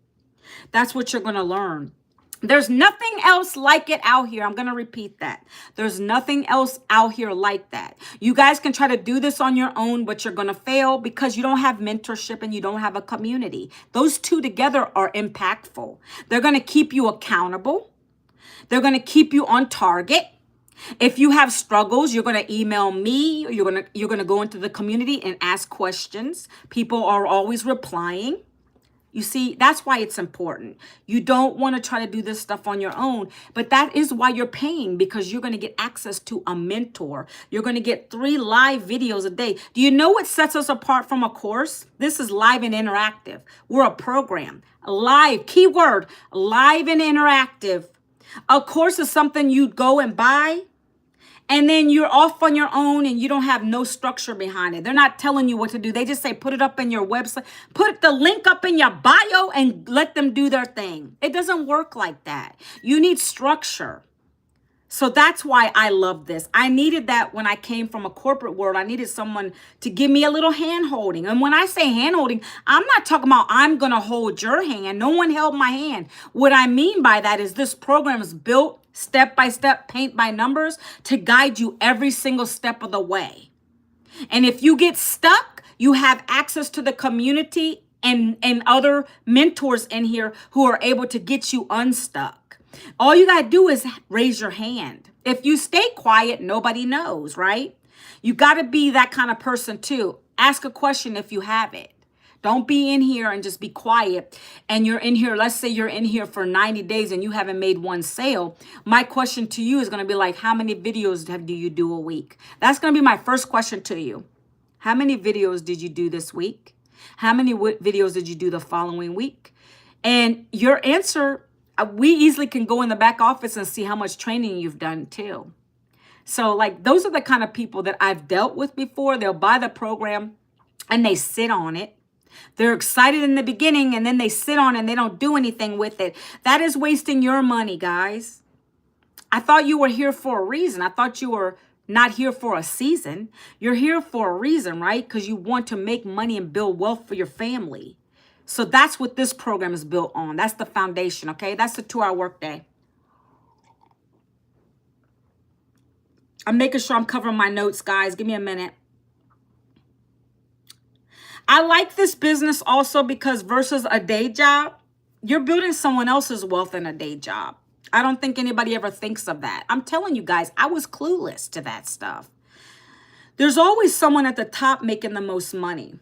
That's what you're going to learn. There's nothing else like it out here. I'm going to repeat that. There's nothing else out here like that. You guys can try to do this on your own, but you're going to fail because you don't have mentorship and you don't have a community. Those two together are impactful. They're going to keep you accountable. They're going to keep you on target. If you have struggles, you're going to email me, or you're going to go into the community and ask questions. People are always replying. You see, that's why it's important. You don't want to try to do this stuff on your own, but that is why you're paying, because you're going to get access to a mentor. You're going to get 3 live videos a day. Do you know what sets us apart from a course? This is live and interactive. We're a program. Live, keyword, live and interactive. A course is something you go and buy, and then you're off on your own and you don't have no structure behind it. They're not telling you what to do. They just say, put it up in your website, put the link up in your bio and let them do their thing. It doesn't work like that. You need structure. So that's why I love this. I needed that when I came from a corporate world. I needed someone to give me a little hand holding. And when I say hand holding, I'm not talking about I'm going to hold your hand. No one held my hand. What I mean by that is this program is built step by step, paint by numbers, to guide you every single step of the way. And if you get stuck, you have access to the community and other mentors in here who are able to get you unstuck. All you got to do is raise your hand. If you stay quiet, nobody knows, right? You got to be that kind of person too. Ask a question if you have it. Don't be in here and just be quiet. And you're in here, let's say you're in here for 90 days and you haven't made one sale. My question to you is going to be like, how many videos do you do a week? That's going to be my first question to you. How many videos did you do this week? How many videos did you do the following week? And your answer, we easily can go in the back office and see how much training you've done too. So like those are the kind of people that I've dealt with before. They'll buy the program and they sit on it. They're excited in the beginning and then they sit on it and they don't do anything with it. That is wasting your money, guys. I thought you were here for a reason. I thought you were not here for a season. You're here for a reason, right? Because you want to make money and build wealth for your family. So that's what this program is built on. That's the foundation, okay? That's the 2-hour workday. I'm making sure I'm covering my notes, guys. Give me a minute. I like this business also because versus a day job, you're building someone else's wealth in a day job. I don't think anybody ever thinks of that. I'm telling you guys, I was clueless to that stuff. There's always someone at the top making the most money.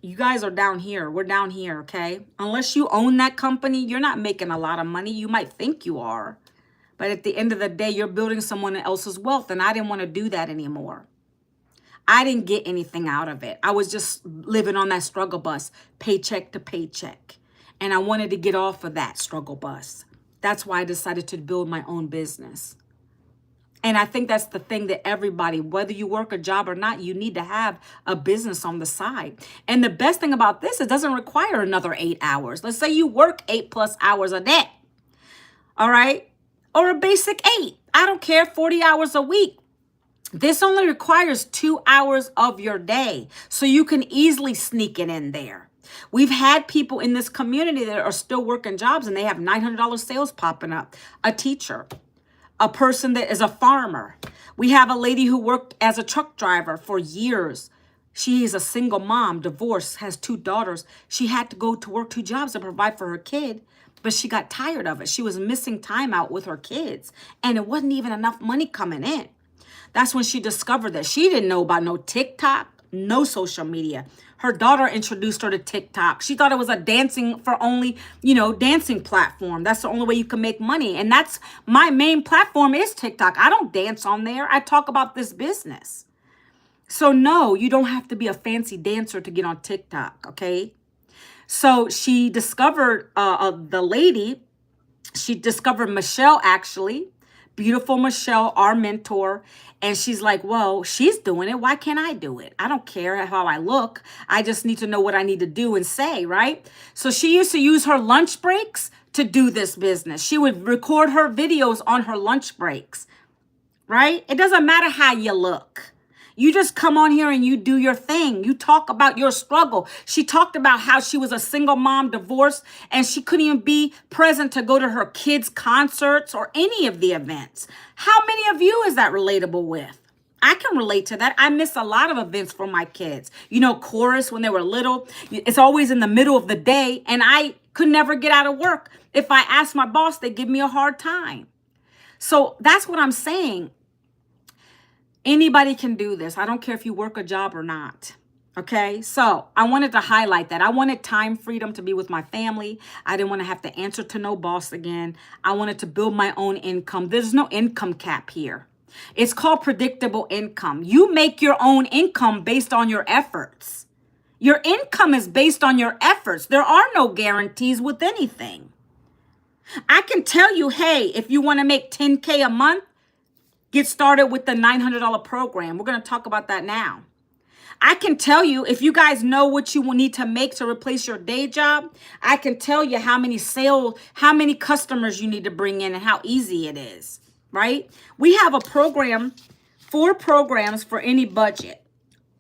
You guys are down here. We're down here, okay? Unless you own that company, you're not making a lot of money. You might think you are. But at the end of the day, you're building someone else's wealth. And I didn't want to do that anymore. I didn't get anything out of it. I was just living on that struggle bus, paycheck to paycheck. And I wanted to get off of that struggle bus. That's why I decided to build my own business. And I think that's the thing that everybody, whether you work a job or not, you need to have a business on the side. And the best thing about this, it doesn't require another 8 hours. Let's say you work 8+ hours a day. All right? Or a basic 8. I don't care, 40 hours a week. This only requires 2 hours of your day. So you can easily sneak it in there. We've had people in this community that are still working jobs and they have $900 sales popping up. A teacher, a person that is a farmer. We have a lady who worked as a truck driver for years. She is a single mom, divorced, has 2 daughters. She had to go to work 2 jobs to provide for her kid, but she got tired of it. She was missing time out with her kids and it wasn't even enough money coming in. That's when she discovered that she didn't know about no TikTok, no social media. Her daughter introduced her to TikTok. She thought it was a dancing platform. That's the only way you can make money. And that's my main platform is TikTok. I don't dance on there. I talk about this business. So no, you don't have to be a fancy dancer to get on TikTok, okay? So she discovered the lady. She discovered Michelle, actually. Beautiful Michelle, our mentor. And she's like, well, she's doing it. Why can't I do it? I don't care how I look. I just need to know what I need to do and say, right? So she used to use her lunch breaks to do this business. She would record her videos on her lunch breaks, right? It doesn't matter how you look. You just come on here and you do your thing. You talk about your struggle. She talked about how she was a single mom, divorced, and she couldn't even be present to go to her kids' concerts or any of the events. How many of you is that relatable with? I can relate to that. I miss a lot of events for my kids. You know, chorus when they were little, it's always in the middle of the day, and I could never get out of work. If I asked my boss, they'd give me a hard time. So that's what I'm saying. Anybody can do this. I don't care if you work a job or not. Okay, so I wanted to highlight that. I wanted time freedom to be with my family. I didn't want to have to answer to no boss again. I wanted to build my own income. There's no income cap here. It's called predictable income. You make your own income based on your efforts. Your income is based on your efforts. There are no guarantees with anything. I can tell you, hey, if you want to make $10K a month, get started with the $900 program. We're going to talk about that now. I can tell you, if you guys know what you will need to make to replace your day job, I can tell you how many customers you need to bring in and how easy it is, right? We have a program, 4 programs for any budget.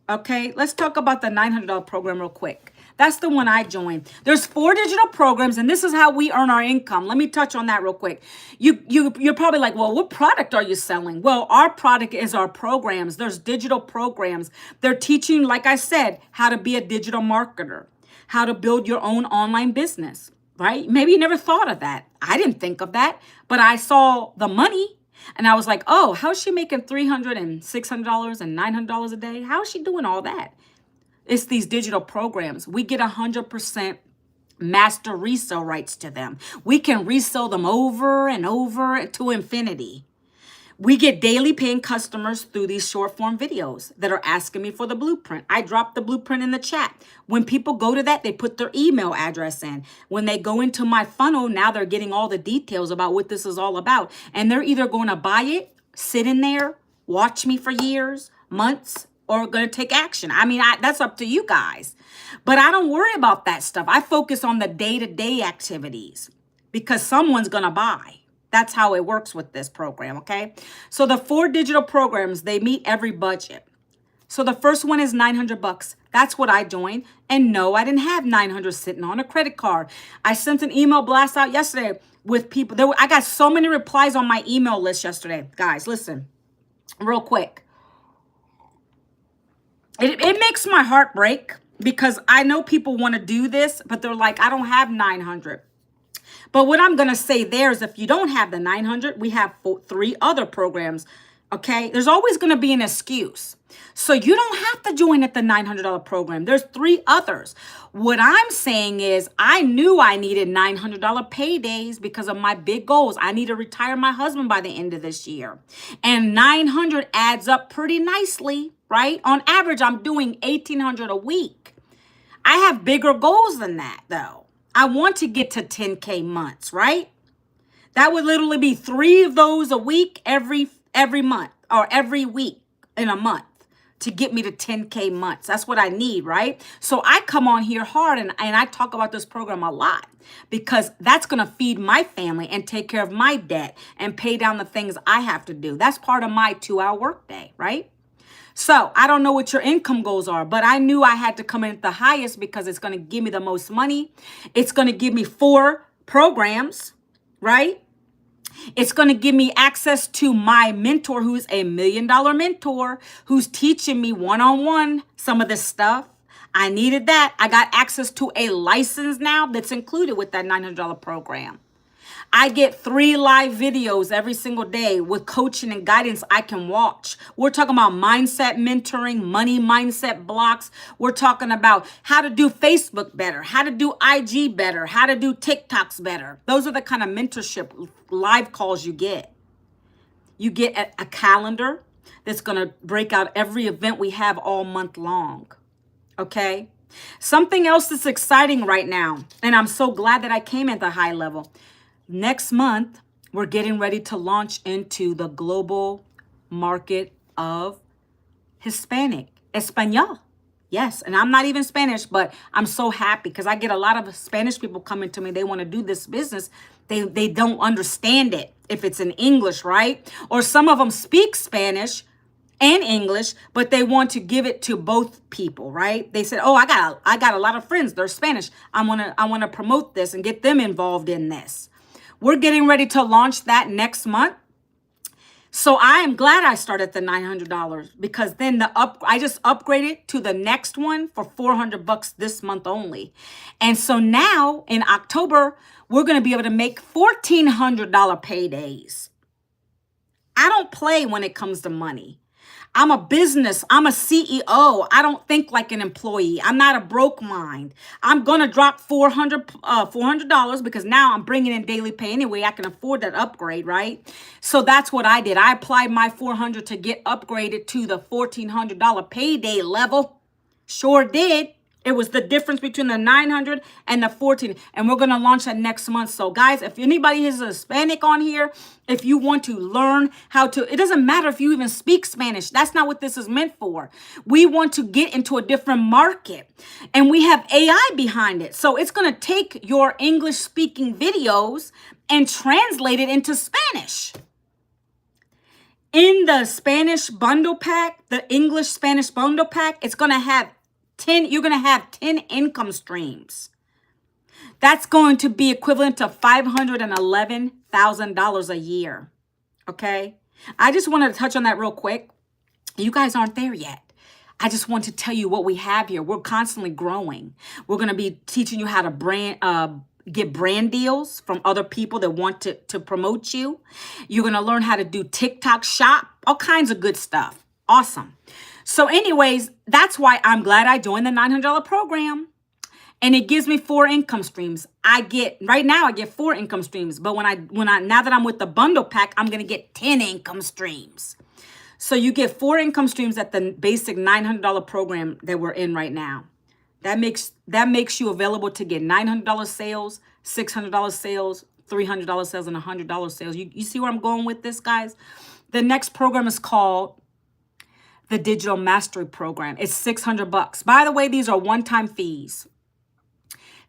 Okay, let's talk about the $900 program real quick. That's the one I joined. There's 4 digital programs, and this is how we earn our income. Let me touch on that real quick. You're probably like, well, what product are you selling? Well, our product is our programs. There's digital programs. They're teaching, like I said, how to be a digital marketer, how to build your own online business, right? Maybe you never thought of that. I didn't think of that, but I saw the money, and I was like, oh, how's she making $300 and $600 and $900 a day? How is she doing all that? It's these digital programs. We get 100% master resale rights to them. We can resell them over and over to infinity. We get daily paying customers through these short form videos that are asking me for the blueprint. I dropped the blueprint in the chat. When people go to that, they put their email address in. When they go into my funnel, now they're getting all the details about what this is all about. And they're either going to buy it, sit in there, watch me for years, months, or going to take action. I mean, that's up to you guys. But I don't worry about that stuff. I focus on the day-to-day activities because someone's going to buy. That's how it works with this program, okay? So the 4 digital programs, they meet every budget. So the first one is $900. That's what I joined. And no, I didn't have 900 sitting on a credit card. I sent an email blast out yesterday with people. I got so many replies on my email list yesterday. Guys, listen, real quick. It makes my heart break because I know people want to do this, but they're like, I don't have 900. But what I'm going to say there is if you don't have the 900, we have 3 other programs, okay? There's always going to be an excuse. So you don't have to join at the $900 program. There's 3 others. What I'm saying is I knew I needed $900 paydays because of my big goals. I need to retire my husband by the end of this year. And 900 adds up pretty nicely, right? On average, I'm doing $1,800 a week. I have bigger goals than that, though. I want to get to 10K months, right? That would literally be 3 of those a week every month or every week in a month to get me to 10K months. That's what I need, right? So I come on here hard and I talk about this program a lot because that's going to feed my family and take care of my debt and pay down the things I have to do. That's part of my 2-hour workday, right? So I don't know what your income goals are, but I knew I had to come in at the highest because it's going to give me the most money. It's going to give me 4 programs, right? It's going to give me access to my mentor, who's a $1 million mentor, who's teaching me one-on-one some of this stuff. I needed that. I got access to a license now that's included with that $900 program. I get 3 live videos every single day with coaching and guidance I can watch. We're talking about mindset mentoring, money mindset blocks. We're talking about how to do Facebook better, how to do IG better, how to do TikToks better. Those are the kind of mentorship live calls you get. You get a calendar that's going to break out every event we have all month long. Okay? Something else that's exciting right now, and I'm so glad that I came at the high level. Next month, we're getting ready to launch into the global market of Hispanic, Espanol. Yes, and I'm not even Spanish, but I'm so happy because I get a lot of Spanish people coming to me. They want to do this business. They don't understand it if it's in English, right? Or some of them speak Spanish and English, but they want to give it to both people, right? They said, "Oh, I got a lot of friends. They're Spanish. I want to promote this and get them involved in this." We're getting ready to launch that next month. So I am glad I started the $900 because then I just upgraded to the next one for $400 this month only. And so now in October, we're going to be able to make $1,400 paydays. I don't play when it comes to money. I'm a business. I'm a CEO. I don't think like an employee. I'm not a broke mind. I'm going to drop $400 because now I'm bringing in daily pay anyway. I can afford that upgrade, right? So that's what I did. I applied my $400 to get upgraded to the $1,400 payday level. Sure did. It was the difference between the 900 and the 14. And we're going to launch that next month. So guys, if anybody is a Hispanic on here, if you want to learn how to, it doesn't matter if you even speak Spanish. That's not what this is meant for. We want to get into a different market and we have AI behind it. So it's going to take your English speaking videos and translate it into Spanish. In the Spanish bundle pack, the English Spanish bundle pack, it's going to have you're going to have 10 income streams. That's going to be equivalent to $511,000 a year. Okay? I just wanted to touch on that real quick. You guys aren't there yet. I just want to tell you what we have here. We're constantly growing. We're going to be teaching you how to get brand deals from other people that want to promote you. You're going to learn how to do TikTok shop, all kinds of good stuff. Awesome. So anyways, that's why I'm glad I joined the $900 program. and it gives me 4 income streams. Right now I get 4 income streams, but now that I'm with the bundle pack, I'm going to get 10 income streams. So you get 4 income streams at the basic $900 program that we're in right now. That makes you available to get $900 sales, $600 sales, $300 sales, and $100 sales. You see where I'm going with this, guys? The next program is called the Digital Mastery Program. It's $600. By the way, these are one-time fees.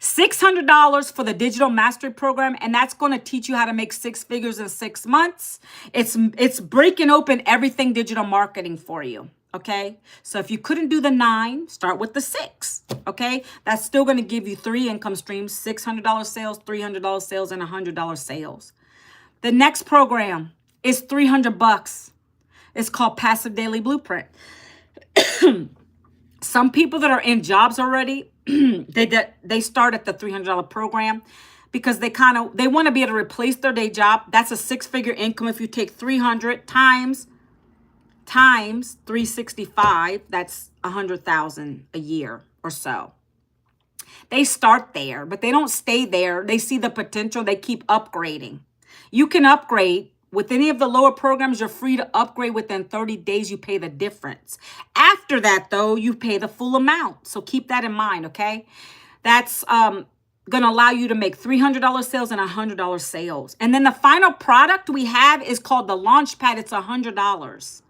$600 for the Digital Mastery Program, and that's going to teach you how to make 6 figures in 6 months. It's breaking open everything digital marketing for you. Okay, so if you couldn't do the 9, start with the 6. Okay, that's still going to give you 3 income streams: $600 sales, $300 sales, and $100 sales. The next program is $300. It's called Passive Daily Blueprint. Some people that are in jobs already, they start at the $300 program because they want to be able to replace their day job. That's a 6-figure income. If you take 300 times 365, that's 100,000 a year or so. They start there, but they don't stay there. They see the potential. They keep upgrading. You can upgrade with any of the lower programs. You're free to upgrade within 30 days. You pay the difference. After that, though, you pay the full amount. So keep that in mind, okay? That's going to allow you to make $300 sales and $100 sales. And then the final product we have is called the Launchpad. It's $100.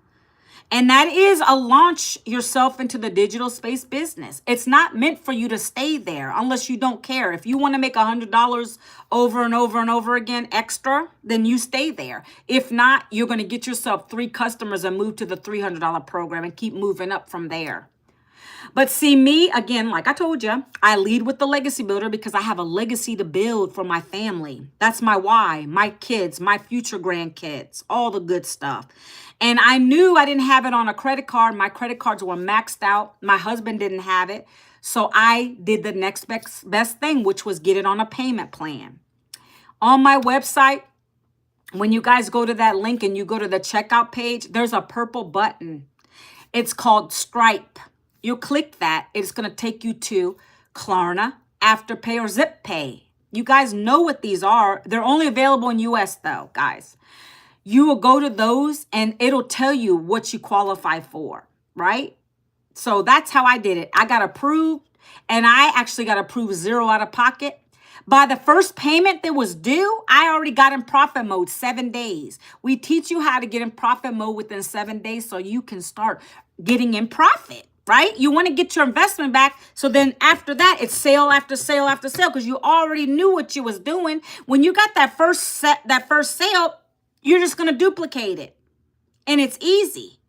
And that is a launch yourself into the digital space business. It's not meant for you to stay there unless you don't care. If you want to make $100 over and over and over again extra, then you stay there. If not, you're going to get yourself 3 customers and move to the $300 program and keep moving up from there. But see, me, again, like I told you, I lead with the legacy builder because I have a legacy to build for my family. That's my why, my kids, my future grandkids, all the good stuff. And I knew I didn't have it on a credit card. My credit cards were maxed out. My husband didn't have it. So I did the next best thing, which was get it on a payment plan. On my website, when you guys go to that link and you go to the checkout page, there's a purple button. It's called Stripe. You click that. It's going to take you to Klarna, Afterpay, or ZipPay. You guys know what these are. They're only available in US though, guys. You will go to those and it'll tell you what you qualify for, right? So that's how I did it. I got approved, and I actually got approved 0 out of pocket. By the first payment that was due, I already got in profit mode 7 days. We teach you how to get in profit mode within 7 days so you can start getting in profit, right? You want to get your investment back. So then after that, it's sale after sale after sale because you already knew what you was doing. When you got that first sale, you're just going to duplicate it. And it's easy.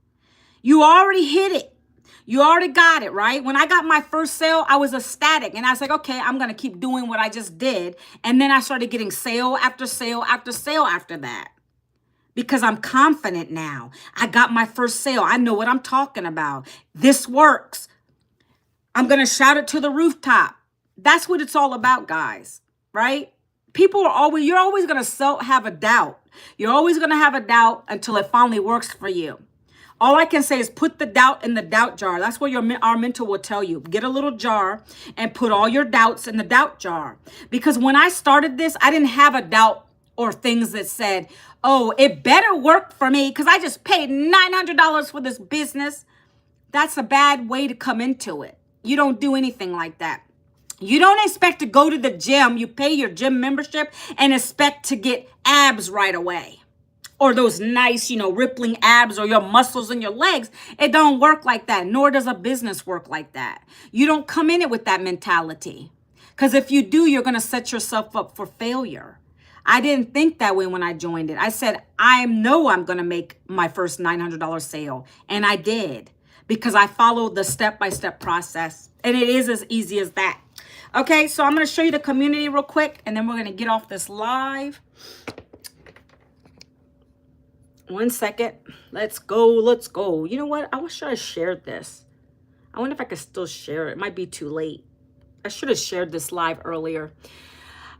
You already hit it. You already got it, right? When I got my first sale, I was ecstatic. And I was like, okay, I'm going to keep doing what I just did. And then I started getting sale after sale after sale after that. Because I'm confident now. I got my first sale. I know what I'm talking about. This works. I'm going to shout it to the rooftop. That's what it's all about, guys, right? You're always going to have a doubt. You're always going to have a doubt until it finally works for you. All I can say is put the doubt in the doubt jar. That's what our mentor will tell you. Get a little jar and put all your doubts in the doubt jar. Because when I started this, I didn't have a doubt or things that said, oh, it better work for me because I just paid $900 for this business. That's a bad way to come into it. You don't do anything like that. You don't expect to go to the gym. You pay your gym membership and expect to get abs right away. Or those nice, rippling abs or your muscles in your legs. It don't work like that. Nor does a business work like that. You don't come in it with that mentality. Because if you do, you're going to set yourself up for failure. I didn't think that way when I joined it. I said, I know I'm going to make my first $900 sale. And I did. Because I followed the step-by-step process. And it is as easy as that. Okay, so I'm going to show you the community real quick. And then we're going to get off this live. 1 second. Let's go. You know what? I wish I shared this. I wonder if I could still share it. It might be too late. I should have shared this live earlier.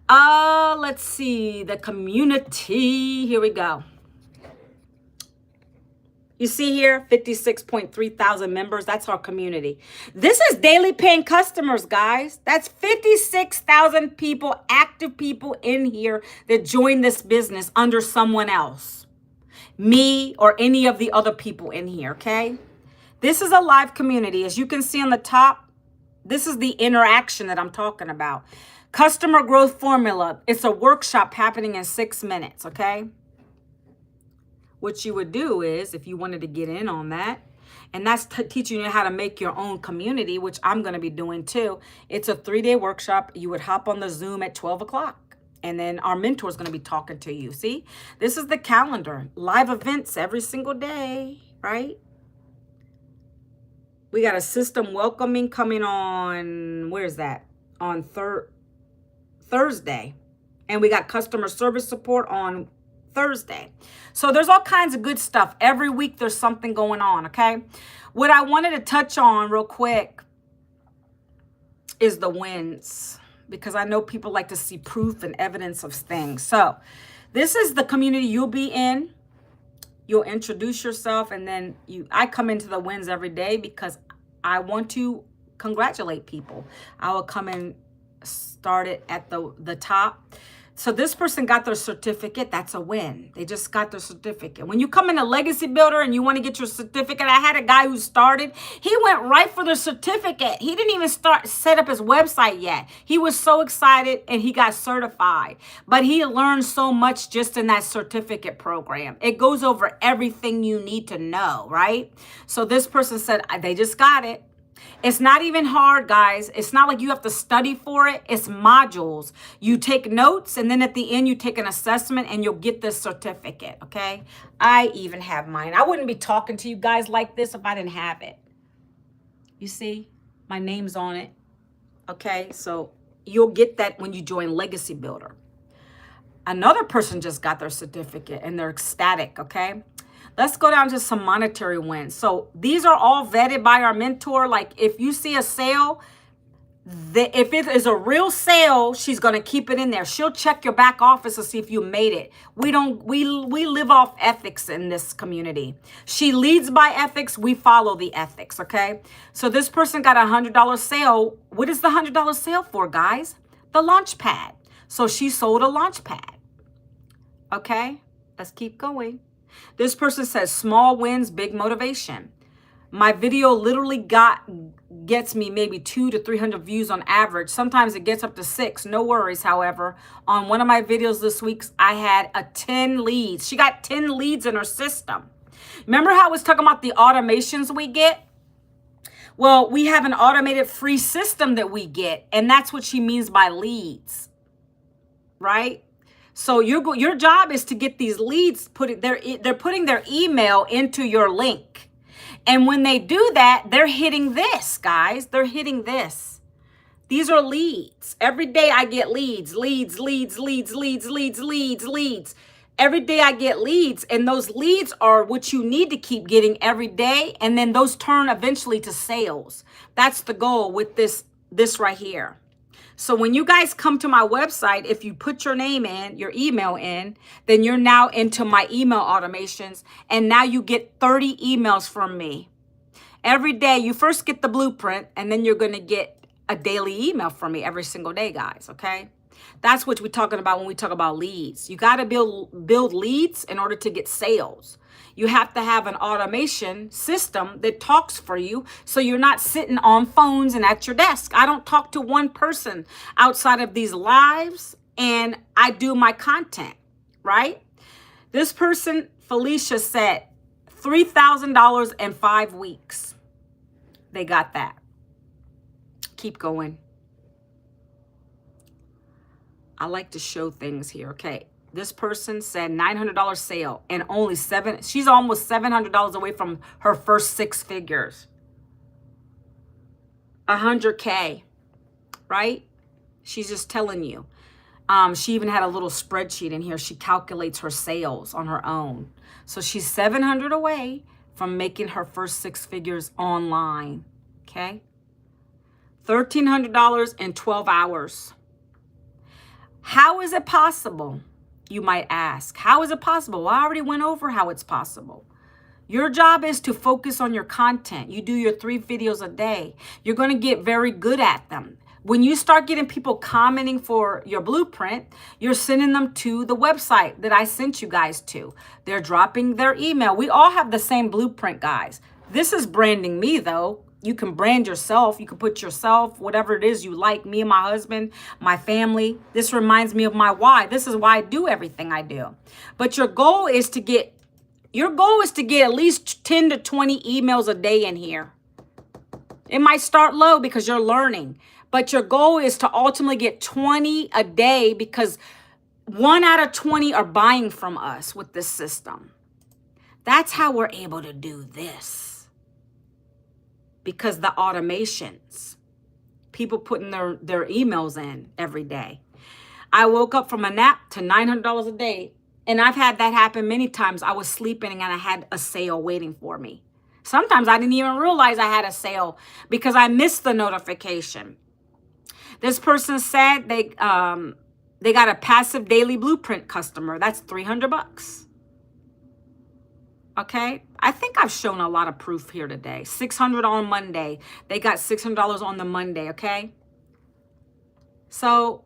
Let's see. The community. Here we go. You see here, 56.3 thousand members. That's our community. This is daily paying customers, guys. That's 56,000 people, active people in here that join this business under someone else. Me or any of the other people in here, okay? This is a live community. As you can see on the top, this is the interaction that I'm talking about. Customer growth formula. It's a workshop happening in 6 minutes, okay? What you would do is, if you wanted to get in on that, and that's teaching you how to make your own community, which I'm going to be doing too. It's a 3-day workshop. You would hop on the Zoom at 12 o'clock. And then our mentor is going to be talking to you. See, this is the calendar. Live events every single day, right? We got a system welcoming coming on, where's that? On Thursday. And we got customer service support on Thursday. So there's all kinds of good stuff. Every week there's something going on, okay? What I wanted to touch on real quick is the wins, because I know people like to see proof and evidence of things. So this is the community you'll be in. You'll introduce yourself, and then I come into the wins every day because I want to congratulate people. I will come and start it at the top. So this person got their certificate. That's a win. They just got their certificate. When you come in a legacy builder and you want to get your certificate, I had a guy who started. He went right for the certificate. He didn't even set up his website yet. He was so excited and he got certified. But he learned so much just in that certificate program. It goes over everything you need to know, right? So this person said they just got it. It's not even hard, guys. It's not like you have to study for it. It's modules. You take notes, and then at the end, you take an assessment, and you'll get this certificate, okay? I even have mine. I wouldn't be talking to you guys like this if I didn't have it. You see? My name's on it, okay? So you'll get that when you join Legacy Builder. Another person just got their certificate, and they're ecstatic, okay? Let's go down to some monetary wins. So these are all vetted by our mentor. Like if you see a sale, if it is a real sale, she's going to keep it in there. She'll check your back office to see if you made it. We live off ethics in this community. She leads by ethics. We follow the ethics. Okay. So this person got $100 sale. What is the $100 sale for, guys? The launch pad. So she sold a launch pad. Okay. Let's keep going. This person says, small wins, big motivation. My video literally gets me maybe 200 to 300 views on average. Sometimes it gets up to 6. No worries, however. On one of my videos this week, I had 10 leads. She got 10 leads in her system. Remember how I was talking about the automations we get? Well, we have an automated free system that we get, and that's what she means by leads, right? So your job is to get these leads, they're putting their email into your link. And when they do that, they're hitting this, guys. They're hitting this. These are leads. Every day I get leads. Every day I get leads, and those leads are what you need to keep getting every day, and then those turn eventually to sales. That's the goal with this right here. So when you guys come to my website, if you put your name in, your email in, then you're now into my email automations. And now you get 30 emails from me. Every day, you first get the blueprint, and then you're going to get a daily email from me every single day, guys, okay? That's what we're talking about when we talk about leads. You got to build leads in order to get sales. You have to have an automation system that talks for you, so you're not sitting on phones and at your desk. I don't talk to one person outside of these lives, and I do my content, right? This person, Felicia, said $3,000 in 5 weeks. They got that. Keep going. I like to show things here, okay? This person said $900 sale and only she's almost $700 away from her first 6 figures. 100K, right? She's just telling you. She even had a little spreadsheet in here. She calculates her sales on her own. So she's 700 away from making her first 6 figures online, okay? $1,300 in 12 hours. How is it possible? You might ask. How is it possible? Well, I already went over how it's possible. Your job is to focus on your content. You do your 3 videos a day. You're going to get very good at them. When you start getting people commenting for your blueprint, you're sending them to the website that I sent you guys to. They're dropping their email. We all have the same blueprint, guys. This is branding me, though. You can brand yourself. You can put yourself, whatever it is you like, me and my husband, my family. This reminds me of my why. This is why I do everything I do. But your goal is to get at least 10 to 20 emails a day in here. It might start low because you're learning, but your goal is to ultimately get 20 a day, because 1 out of 20 are buying from us with this system. That's how we're able to do this. Because the automations, people putting their emails in every day. I woke up from a nap to $900 a day. And I've had that happen many times. I was sleeping and I had a sale waiting for me. Sometimes I didn't even realize I had a sale because I missed the notification. This person said they got a passive daily blueprint customer. That's $300. Okay, I think I've shown a lot of proof here today. $600 on Monday. They got $600 on the Monday. Okay, so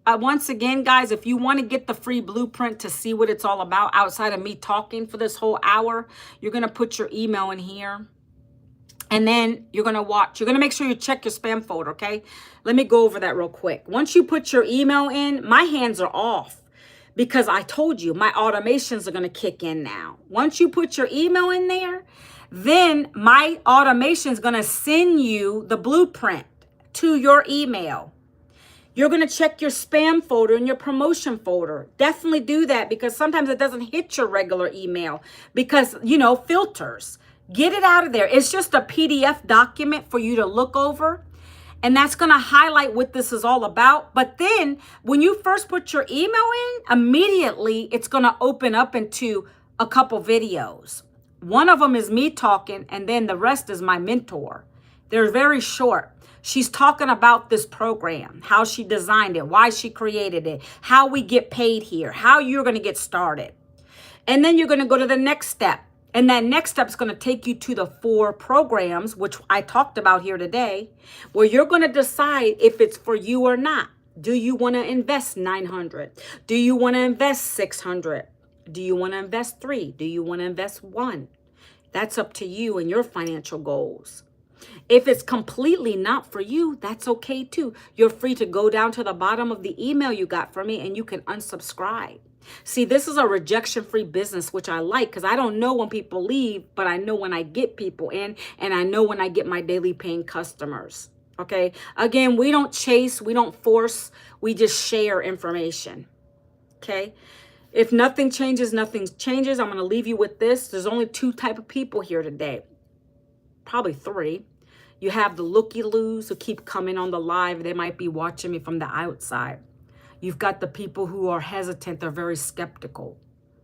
once again, guys, if you want to get the free blueprint to see what it's all about outside of me talking for this whole hour, you're going to put your email in here. And then you're going to watch. You're going to make sure you check your spam folder, okay? Let me go over that real quick. Once you put your email in, my hands are off because I told you my automations are going to kick in now. Once you put your email in there, then my automation is going to send you the blueprint to your email. You're going to check your spam folder and your promotion folder. Definitely do that because sometimes it doesn't hit your regular email because, you know, filters. Get it out of there. It's just a PDF document for you to look over. And that's going to highlight what this is all about. But then when you first put your email in, immediately it's going to open up into a couple videos. One of them is me talking, and then the rest is my mentor. They're very short. She's talking about this program, how she designed it, why she created it, how we get paid here, how you're going to get started. And then you're going to go to the next step. And that next step is going to take you to the 4 programs, which I talked about here today, where you're going to decide if it's for you or not. Do you want to invest $900? Do you want to invest $600? Do you want to invest 3? Do you want to invest 1? That's up to you and your financial goals. If it's completely not for you, that's okay too. You're free to go down to the bottom of the email you got from me and you can unsubscribe. See, this is a rejection-free business, which I like because I don't know when people leave, but I know when I get people in, and I know when I get my daily paying customers. Okay. Again, we don't chase, we don't force, we just share information. Okay. If nothing changes, nothing changes. I'm going to leave you with this. There's only 2 type of people here today. Probably 3. You have the looky-loos who keep coming on the live. They might be watching me from the outside. You've got the people who are hesitant. They're very skeptical.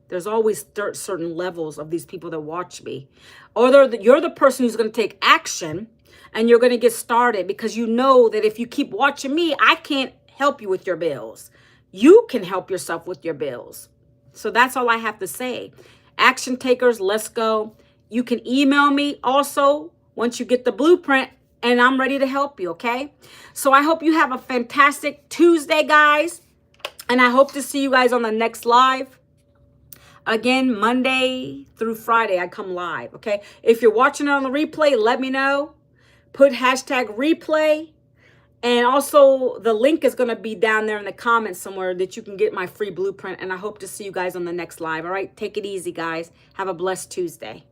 There's always certain levels of these people that watch me. Or you're the person who's going to take action and you're going to get started because you know that if you keep watching me, I can't help you with your bills. You can help yourself with your bills. So that's all I have to say. Action takers, let's go. You can email me also once you get the blueprint, and I'm ready to help you, okay? So I hope you have a fantastic Tuesday, guys. And I hope to see you guys on the next live. Again, Monday through Friday, I come live, okay? If you're watching it on the replay, let me know. Put hashtag replay. And also, the link is going to be down there in the comments somewhere that you can get my free blueprint. And I hope to see you guys on the next live, all right? Take it easy, guys. Have a blessed Tuesday.